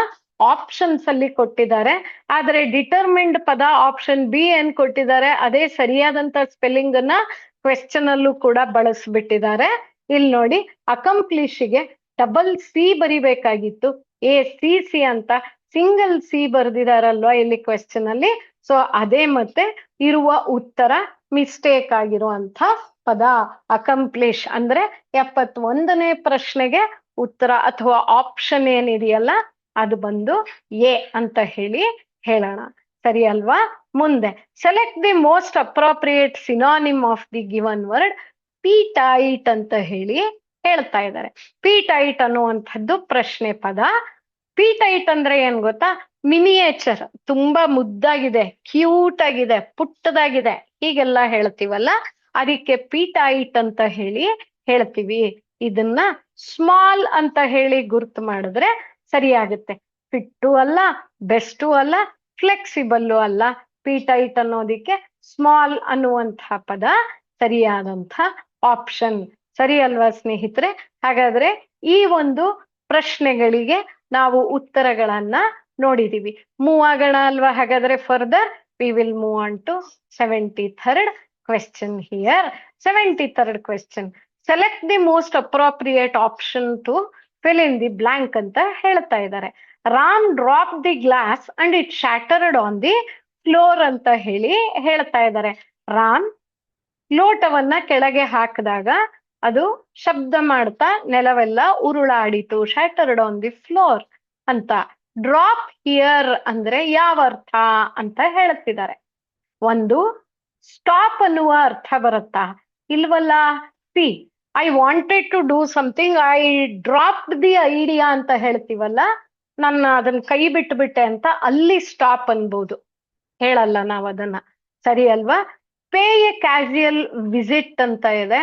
ಆಪ್ಷನ್ಸ್ ಅಲ್ಲಿ ಕೊಟ್ಟಿದ್ದಾರೆ. ಆದ್ರೆ ಡಿಟರ್ಮಿನ್ಡ್ ಪದ ಆಪ್ಷನ್ ಬಿ ಏನ್ ಕೊಟ್ಟಿದ್ದಾರೆ ಅದೇ ಸರಿಯಾದಂತ ಸ್ಪೆಲ್ಲಿಂಗ್ ಅನ್ನ ಕ್ವೆಶ್ಚನ್ ಅಲ್ಲೂ ಕೂಡ ಬಳಸ್ಬಿಟ್ಟಿದ್ದಾರೆ. ಇಲ್ಲಿ ನೋಡಿ ಅಕಂಪ್ಲಿಷ್ಗೆ ಡಬಲ್ ಸಿ ಬರಿಬೇಕಾಗಿತ್ತು, ACC ಅಂತ ಸಿಂಗಲ್ ಸಿ ಬರ್ದಿದಾರಲ್ವಾ ಇಲ್ಲಿ ಕ್ವೆಶ್ಚನ್ ಅಲ್ಲಿ. ಸೊ ಅದೇ ಮತ್ತೆ ಇರುವ ಉತ್ತರ ಮಿಸ್ಟೇಕ್ ಆಗಿರುವಂತ ಪದ ಅಕಂಪ್ಲಿಷ್. ಅಂದ್ರೆ 71ನೇ ಪ್ರಶ್ನೆಗೆ ಉತ್ತರ ಅಥವಾ ಆಪ್ಷನ್ ಏನಿದೆಯಲ್ಲ ಅದು ಬಂದು ಎ ಅಂತ ಹೇಳೋಣ. ಸರಿ ಅಲ್ವಾ? ಮುಂದೆ select the most appropriate synonym of the given word. Petite ಅಂತ ಹೇಳ್ತಾ ಇದ್ದಾರೆ. ಪೀಟೈಟ್ ಅನ್ನುವಂಥದ್ದು ಪ್ರಶ್ನೆ ಪದ. ಪೀಟೈಟ್ ಅಂದ್ರೆ ಏನ್ ಗೊತ್ತಾ? ಮಿನಿಯೇಚರ್, ತುಂಬಾ ಮುದ್ದಾಗಿದೆ, ಕ್ಯೂಟ್ ಆಗಿದೆ, ಪುಟ್ಟದಾಗಿದೆ, ಹೀಗೆಲ್ಲ ಹೇಳ್ತೀವಲ್ಲ, ಅದಕ್ಕೆ ಪೀಟೈಟ್ ಅಂತ ಹೇಳ್ತೀವಿ. ಇದನ್ನ ಸ್ಮಾಲ್ ಅಂತ ಗುರ್ತು ಮಾಡಿದ್ರೆ ಸರಿಯಾಗುತ್ತೆ. ಫಿಟ್ಟು ಅಲ್ಲ, ಬೆಸ್ಟು ಅಲ್ಲ, ಫ್ಲೆಕ್ಸಿಬಲ್ಲು ಅಲ್ಲ. ಪೀಟೈಟ್ ಅನ್ನೋದಿಕ್ಕೆ ಸ್ಮಾಲ್ ಅನ್ನುವಂತಹ ಪದ ಸರಿಯಾದಂಥ ಆಪ್ಷನ್. ಸರಿ ಅಲ್ವಾ ಸ್ನೇಹಿತರೆ? ಹಾಗಾದ್ರೆ ಈ ಒಂದು ಪ್ರಶ್ನೆಗಳಿಗೆ ನಾವು ಉತ್ತರಗಳನ್ನ ನೋಡಿದೀವಿ. ಮೂವ್ ಆಗೋಣ ಅಲ್ವಾ? ಹಾಗಾದ್ರೆ further we will move on to 73rd question here. 73rd question, select the most appropriate option to fill in the blank ಅಂತ ಹೇಳ್ತಾ ಇದ್ದಾರೆ. Ram drop the glass and it shattered on the floor ಅಂತ ಹೇಳ್ತಾ ಇದ್ದಾರೆ. ರಾಮ್ ಲೋಟವನ್ನ ಕೆಳಗೆ ಹಾಕಿದಾಗ ಅದು ಶಬ್ದ ಮಾಡ್ತಾ ನೆಲವೆಲ್ಲ ಉರುಳಾಡಿತು, ಶಾಟರ್ಡ್ ಆನ್ ದಿ ಫ್ಲೋರ್ ಅಂತ. ಡ್ರಾಪ್ ಹಿಯರ್ ಅಂದ್ರೆ ಯಾವ ಅರ್ಥ ಅಂತ ಹೇಳ್ತಿದ್ದಾರೆ. ಒಂದು ಸ್ಟಾಪ್ ಅನ್ನುವ ಅರ್ಥ ಬರುತ್ತಾ? ಇಲ್ವಲ್ಲ. See, I wanted to do something, I dropped the idea ಅಂತ ಹೇಳ್ತೀವಲ್ಲ, ನನ್ನ ಅದನ್ನ ಕೈ ಬಿಟ್ಟುಬಿಟ್ಟೆ ಅಂತ, ಅಲ್ಲಿ ಸ್ಟಾಪ್ ಅನ್ಬೋದು, ಹೇಳಲ್ಲ ನಾವು ಅದನ್ನ. ಸರಿ ಅಲ್ವಾ? ಪೇ ಎ ಕ್ಯಾಶುಯಲ್ ವಿಸಿಟ್ ಅಂತ ಇದೆ.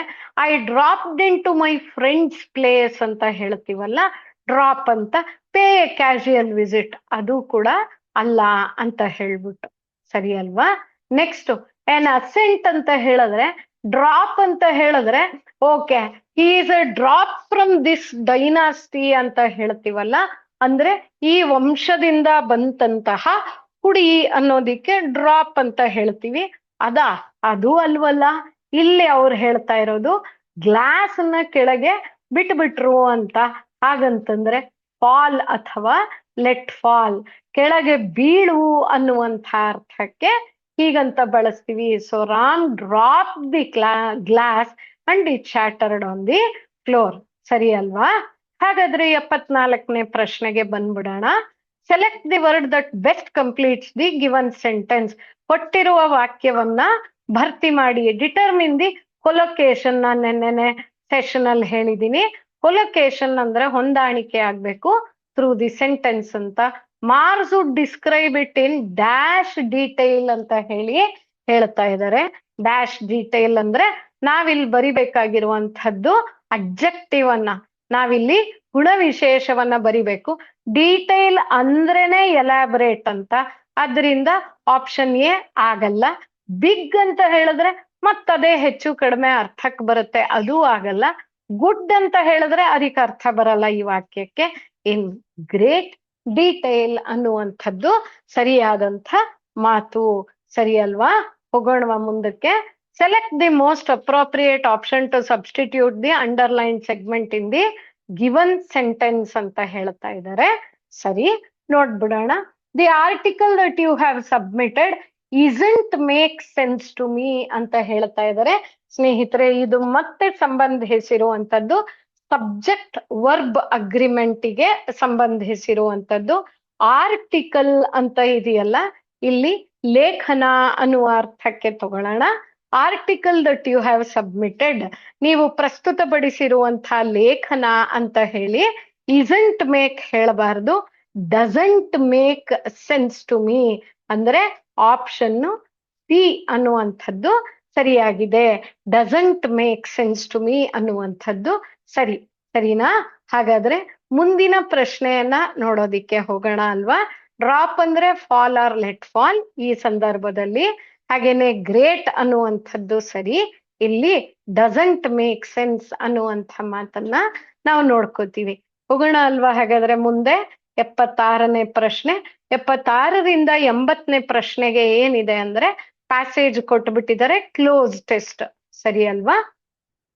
I dropped in to my friends place ಅಂತ ಹೇಳ್ತೀವಲ್ಲ, ಡ್ರಾಪ್ ಅಂತ. ಪೇ ಎ ಕ್ಯಾಶುಯಲ್ ವಿಸಿಟ್ ಅದು ಕೂಡ ಅಲ್ಲ ಅಂತ ಹೇಳ್ಬಿಟ್ಟು. ಸರಿ ಅಲ್ವಾ? ನೆಕ್ಸ್ಟ್ ಏನ್ ಅಸೆಂಟ್ ಅಂತ ಹೇಳಿದ್ರೆ, ಡ್ರಾಪ್ ಅಂತ ಹೇಳಿದ್ರೆ okay, he is A drop from this dynasty ಅಂತ ಹೇಳ್ತೀವಲ್ಲ, ಅಂದ್ರೆ ಈ ವಂಶದಿಂದ ಬಂದಂತಹ ಕುಡಿ ಅನ್ನೋದಿಕ್ಕೆ ಡ್ರಾಪ್ ಅಂತ ಹೇಳ್ತೀವಿ. ಅದು ಅಲ್ವಲ್ಲ. ಇಲ್ಲಿ ಅವ್ರು ಹೇಳ್ತಾ ಇರೋದು ಗ್ಲಾಸ್ ನ ಕೆಳಗೆ ಬಿಟ್ಬಿಟ್ರು ಅಂತ. ಹಾಗಂತಂದ್ರೆ ಫಾಲ್ ಅಥವಾ ಲೆಟ್ ಫಾಲ್, ಕೆಳಗೆ ಬೀಳು ಅನ್ನುವಂಥ ಅರ್ಥಕ್ಕೆ ಹೀಗಂತ ಬಳಸ್ತೀವಿ. So Ram drop the glass and it shattered on the floor. ಸರಿ ಅಲ್ವಾ? ಹಾಗಾದ್ರೆ 74ನೇ ಪ್ರಶ್ನೆಗೆ ಬಂದ್ಬಿಡೋಣ. Select the word that best completes the given sentence. ಕೊಟ್ಟಿರುವ ವಾಕ್ಯವನ್ನ ಭರ್ತಿ ಮಾಡಿ. Determine the collocation. ನಾನು ನೆನ್ನೆನೆ ಸೆಷನ್ ಅಲ್ಲಿ ಹೇಳಿದ್ದೀನಿ, ಕೊಲೊಕೇಶನ್ ಅಂದ್ರೆ ಹೊಂದಾಣಿಕೆ ಆಗ್ಬೇಕು ಥ್ರೂ ದಿ ಸೆಂಟೆನ್ಸ್ ಅಂತ. Mars would describe it in dash detail ಅಂತ ಹೇಳ್ತಾ ಇದ್ದಾರೆ. ಡ್ಯಾಶ್ ಡೀಟೇಲ್ ಅಂದ್ರೆ ನಾವಿಲ್ಲಿ ಬರಿಬೇಕಾಗಿರುವಂತಹದ್ದು ಅಬ್ಜೆಕ್ಟಿವ್ ಅನ್ನ, ನಾವಿಲ್ಲಿ ಗುಣವಿಶೇಷವನ್ನ ಬರಿಬೇಕು. ಡೀಟೇಲ್ ಅಂದ್ರೇನೆ ಎಲಾಬರೇಟ್ ಅಂತ, ಅದರಿಂದ ಆಪ್ಷನ್ ಎ ಆಗಲ್ಲ. ಬಿಗ್ ಅಂತ ಹೇಳಿದ್ರೆ ಮತ್ತದೇ ಹೆಚ್ಚು ಕಡಿಮೆ ಅರ್ಥಕ್ಕೆ ಬರುತ್ತೆ, ಅದು ಆಗಲ್ಲ. ಗುಡ್ ಅಂತ ಹೇಳಿದ್ರೆ ಅದಕ್ಕೆ ಅರ್ಥ ಬರಲ್ಲ ಈ ವಾಕ್ಯಕ್ಕೆ. ಇನ್ ಗ್ರೇಟ್ ಡೀಟೇಲ್ ಅನ್ನುವಂಥದ್ದು ಸರಿಯಾದಂಥ ಮಾತು. ಸರಿ ಅಲ್ವಾ? ಹೋಗೋಣ ಮುಂದಕ್ಕೆ. Select the most appropriate option to substitute the underline segment in the given sentence ಅಂತ ಹೇಳ್ತಾ ಇದ್ದಾರೆ. ಸರಿ, ನೋಡ್ಬಿಡೋಣ. The article that you have submitted isn't make sense to me ಅಂತ ಹೇಳ್ತಾ ಇದ್ದಾರೆ. ಸ್ನೇಹಿತರೆ, ಇದು ಮತ್ತೆ ಸಂಬಂಧಿಸಿರುವಂತದ್ದು ಸಬ್ಜೆಕ್ಟ್ ವರ್ಬ್ ಅಗ್ರಿಮೆಂಟಿಗೆ ಸಂಬಂಧಿಸಿರುವಂತದ್ದು. ಆರ್ಟಿಕಲ್ ಅಂತ ಇದೆಯಲ್ಲ, ಇಲ್ಲಿ ಲೇಖನ ಅನ್ನುವ ಅರ್ಥಕ್ಕೆ ತಗೊಳ್ಳೋಣ. Article that you have submitted, ನೀವು ಪ್ರಸ್ತುತಪಡಿಸಿರುವಂತಹ ಲೇಖನ ಅಂತ ಹೇಳಿ isn't make ಹೇಳಬಾರ್ದು. Doesn't make sense to me ಅಂದ್ರೆ ಆಪ್ಷನ್ ಸಿ ಅನ್ನುವಂಥದ್ದು ಸರಿಯಾಗಿದೆ. Doesn't make sense to me ಅನ್ನುವಂಥದ್ದು ಸರಿನಾ? ಹಾಗಾದ್ರೆ ಮುಂದಿನ ಪ್ರಶ್ನೆಯನ್ನ ನೋಡೋದಿಕ್ಕೆ ಹೋಗೋಣ ಅಲ್ವಾ. ಡ್ರಾಪ್ ಅಂದ್ರೆ ಫಾಲ್ ಆರ್ ಲೆಟ್ ಫಾಲ್ ಈ ಸಂದರ್ಭದಲ್ಲಿ. ಹಾಗೇನೆ ಗ್ರೇಟ್ ಅನ್ನುವಂಥದ್ದು ಸರಿ. ಇಲ್ಲಿ ಡಸಂಟ್ ಮೇಕ್ ಸೆನ್ಸ್ ಅನ್ನುವಂಥ ಮಾತನ್ನ ನಾವು ನೋಡ್ಕೋತೀವಿ. ಹೋಗೋಣ ಅಲ್ವಾ. ಹಾಗಾದ್ರೆ ಮುಂದೆ 76ನೇ ಪ್ರಶ್ನೆ. 76ರಿಂದ 80ನೇ ಪ್ರಶ್ನೆಗೆ ಏನಿದೆ ಅಂದ್ರೆ ಪ್ಯಾಸೇಜ್ ಕೊಟ್ಬಿಟ್ಟಿದ್ದಾರೆ, ಕ್ಲೋಸ್ ಟೆಸ್ಟ್. ಸರಿ ಅಲ್ವಾ?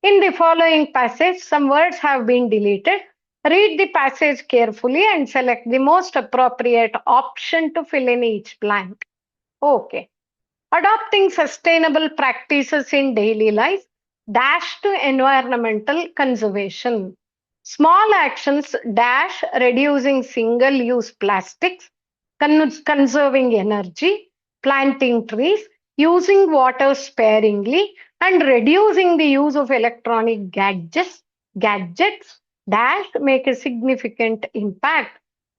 In the following passage, some words have been deleted. Read the passage carefully and select the most appropriate option to fill in each blank. Okay. Adopting sustainable practices in daily life, dash to environmental conservation. Small actions, dash reducing single-use plastics, conserving energy, planting trees, using water sparingly, and reducing the use of electronic gadgets, dash make a significant impact.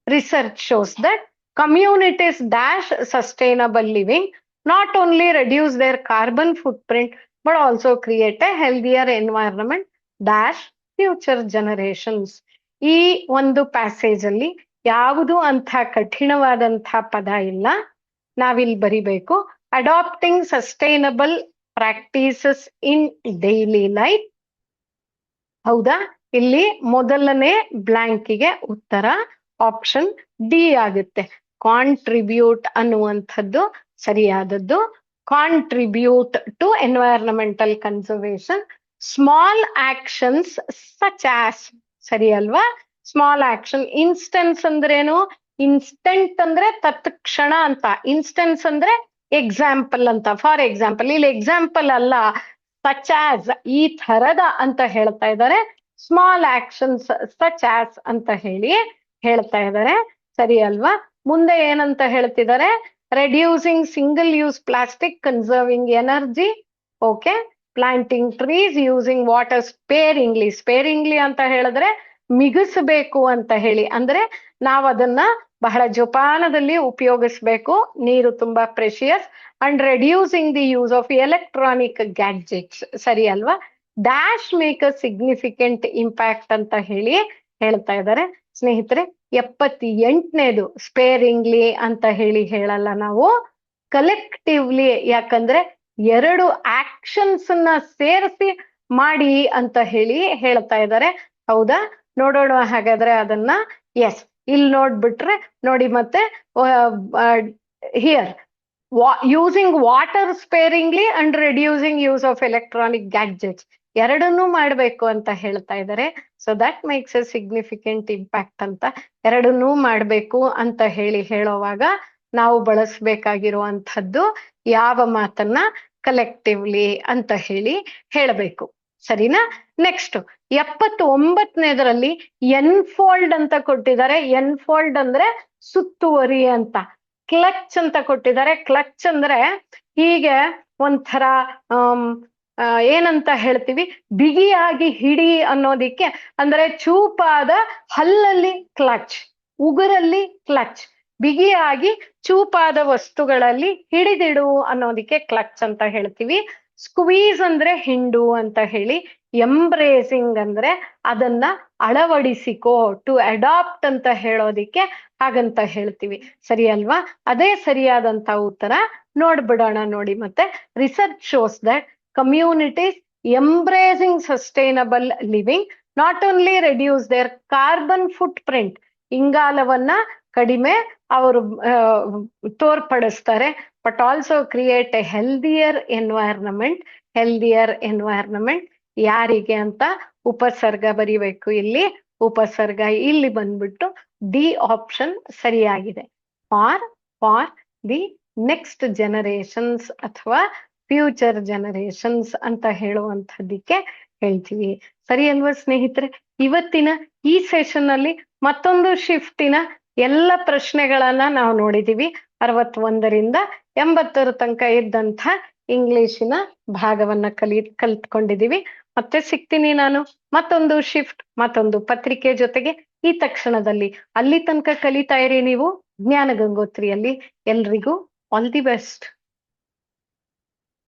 Research shows that communities dash sustainable living not only reduce their carbon footprint but also create a healthier environment dash future generations. ಈ ಒಂದು passage ಅಲ್ಲಿ ಯಾವುದು ಅಂತ ಕಠಿಣವಾದಂಥ ಪದ ಇಲ್ಲ. ನಾವಿಲ್ಲಿ ಬರಿಬೇಕು adapting sustainable practices ಇನ್ daily life. ಹೌದಾ? ಇಲ್ಲಿ ಮೊದಲನೇ ಬ್ಲಾಂಕಿಗೆ ಉತ್ತರ ಆಪ್ಷನ್ ಡಿ ಆಗುತ್ತೆ. ಕಾಂಟ್ರಿಬ್ಯೂಟ್ ಅನ್ನುವಂಥದ್ದು ಸರಿಯಾದದ್ದು. Contribute to environmental conservation. Small actions such as, ಸರಿ ಅಲ್ವಾ? Small action. ಇನ್ಸ್ಟೆನ್ಸ್ ಅಂದ್ರೇನು? ಇನ್ಸ್ಟೆಂಟ್ ಅಂದ್ರೆ ತತ್ಕ್ಷಣ ಅಂತ, ಇನ್ಸ್ಟೆನ್ಸ್ ಅಂದ್ರೆ ಎಕ್ಸಾಂಪಲ್ ಅಂತ. ಫಾರ್ ಎಕ್ಸಾಂಪಲ್, ಇಲ್ಲಿ ಎಕ್ಸಾಂಪಲ್ ಅಲ್ಲ, ಸಚ್ ಆಸ್ ಈ ಥರದ ಅಂತ ಹೇಳ್ತಾ ಇದ್ದಾರೆ. ಸ್ಮಾಲ್ ಆಕ್ಷನ್ಸ್ ಸಚ್ ಆಸ್ ಅಂತ ಹೇಳಿ ಹೇಳ್ತಾ ಇದ್ದಾರೆ, ಸರಿ ಅಲ್ವಾ? ಮುಂದೆ ಏನಂತ ಹೇಳ್ತಿದ್ದಾರೆ? Reducing single use plastic, conserving energy, okay, planting trees, using water sparingly. Sparingly ಅಂತ ಹೇಳಿದ್ರೆ ಮಿಗಿಸಬೇಕು ಅಂತ ಹೇಳಿ, ಅಂದ್ರೆ ನಾವು ಅದನ್ನ ಬಹಳ ಜೋಪಾನದಲ್ಲಿ ಉಪಯೋಗಿಸ್ಬೇಕು, ನೀರು ತುಂಬಾ precious. And reducing the use of electronic gadgets, ಸರಿ ಅಲ್ವಾ? Dash make a significant impact ಅಂತ ಹೇಳಿ ಹೇಳ್ತಾ ಇದ್ದಾರೆ. ಸ್ನೇಹಿತರೆ, 78ನೇದು ಸ್ಪೇರಿಂಗ್ಲಿ ಅಂತ ಹೇಳಿ ಹೇಳಲ್ಲ ನಾವು, ಕಲೆಕ್ಟಿವ್ಲಿ. ಯಾಕಂದ್ರೆ ಎರಡು ಆಕ್ಷನ್ಸ್ ನ ಸೇರಿಸಿ ಮಾಡಿ ಅಂತ ಹೇಳಿ ಹೇಳ್ತಾ ಇದ್ದಾರೆ. ಹೌದಾ? ನೋಡೋಣ ಹಾಗಾದ್ರೆ ಅದನ್ನ. ಎಸ್, ಇಲ್ಲಿ ನೋಡ್ಬಿಟ್ರೆ ನೋಡಿ, ಮತ್ತೆ here using water sparingly and reducing use of electronic gadgets, ಎರಡನ್ನೂ ಮಾಡ್ಬೇಕು ಅಂತ ಹೇಳ್ತಾ ಇದ್ದಾರೆ. So that makes a significant impact ಅಂತ. ಎರಡನ್ನೂ ಮಾಡ್ಬೇಕು ಅಂತ ಹೇಳುವಾಗ ನಾವು ಬಳಸಬೇಕಾಗಿರುವಂಥದ್ದು ಯಾವ ಮಾತನ್ನ? ಕಲೆಕ್ಟಿವ್ಲಿ ಅಂತ ಹೇಳಿ ಹೇಳಬೇಕು, ಸರಿನಾ? ನೆಕ್ಸ್ಟ್ 79ನೇದರಲ್ಲಿ ಎನ್ಫೋಲ್ಡ್ ಅಂತ ಕೊಟ್ಟಿದ್ದಾರೆ. ಎನ್ಫೋಲ್ಡ್ ಅಂದ್ರೆ ಸುತ್ತುವರಿ ಅಂತ. ಕ್ಲಚ್ ಅಂತ ಕೊಟ್ಟಿದ್ದಾರೆ. ಕ್ಲಚ್ ಅಂದ್ರೆ ಹೀಗೆ ಒಂಥರ ಏನಂತ ಹೇಳ್ತೀವಿ, ಬಿಗಿಯಾಗಿ ಹಿಡಿ ಅನ್ನೋದಿಕ್ಕೆ. ಅಂದ್ರೆ ಚೂಪಾದ ಹಲ್ಲಲ್ಲಿ ಕ್ಲಚ್, ಉಗುರಲ್ಲಿ ಕ್ಲಚ್, ಬಿಗಿಯಾಗಿ ಚೂಪಾದ ವಸ್ತುಗಳಲ್ಲಿ ಹಿಡಿದಿಡು ಅನ್ನೋದಿಕ್ಕೆ ಕ್ಲಚ್ ಅಂತ ಹೇಳ್ತೀವಿ. ಸ್ಕ್ವೀಸ್ ಅಂದ್ರೆ ಹಿಂಡು ಅಂತ ಹೇಳಿ. ಎಂಬ್ರೇಸಿಂಗ್ ಅಂದ್ರೆ ಅದನ್ನ ಅಳವಡಿಸಿಕೋ, ಟು ಅಡಾಪ್ಟ್ ಅಂತ ಹೇಳೋದಿಕ್ಕೆ ಹಾಗಂತ ಹೇಳ್ತೀವಿ, ಸರಿ ಅಲ್ವಾ? ಅದೇ ಸರಿಯಾದಂತ ಉತ್ತರ. ನೋಡ್ಬಿಡೋಣ ನೋಡಿ ಮತ್ತೆ. Research shows that communities embracing sustainable living not only reduce their carbon footprint, ಇಂಗಾಲವನ್ನ ಕಡಿಮೆ ಅವರು ತೋರ್ಪಡಿಸ್ತಾರೆ, but also create a healthier environment. Healthier environment ಯಾರಿಗೆ ಅಂತ ಉಪಸರ್ಗ ಬರಿಬೇಕು ಇಲ್ಲಿ. ಉಪಸರ್ಗ ಇಲ್ಲಿ ಬಂದ್ಬಿಟ್ಟು ಡಿ ಆಪ್ಷನ್ ಸರಿಯಾಗಿದೆ. ಫಾರ್ ದಿ ನೆಕ್ಸ್ಟ್ ಜನರೇಷನ್ಸ್ ಅಥವಾ ಫ್ಯೂಚರ್ ಜನರೇಷನ್ಸ್ ಅಂತ ಹೇಳುವಂಥದ್ದಕ್ಕೆ ಹೇಳ್ತೀವಿ, ಸರಿ ಅಲ್ವಾ ಸ್ನೇಹಿತರೆ? ಇವತ್ತಿನ ಈ ಸೆಷನ್ ಅಲ್ಲಿ ಮತ್ತೊಂದು ಶಿಫ್ಟಿನ ಎಲ್ಲ ಪ್ರಶ್ನೆಗಳನ್ನ ನಾವು ನೋಡಿದೀವಿ. 61ರಿಂದ 80 ತನಕ ಇದ್ದಂಥ ಇಂಗ್ಲಿಶಿನ ಭಾಗವನ್ನ ಕಲ್ತ್ಕೊಂಡಿದೀವಿ. ಮತ್ತೆ ಸಿಗ್ತೀನಿ ನಾನು ಮತ್ತೊಂದು ಶಿಫ್ಟ್, ಮತ್ತೊಂದು ಪತ್ರಿಕೆ ಜೊತೆಗೆ ಈ ತಕ್ಷಣದಲ್ಲಿ. ಅಲ್ಲಿ ತನಕ ಕಲಿತಾ ಇರಿ ನೀವು ಜ್ಞಾನ ಗಂಗೋತ್ರಿಯಲ್ಲಿ. ಎಲ್ರಿಗೂ ಆಲ್ ದಿ ಬೆಸ್ಟ್.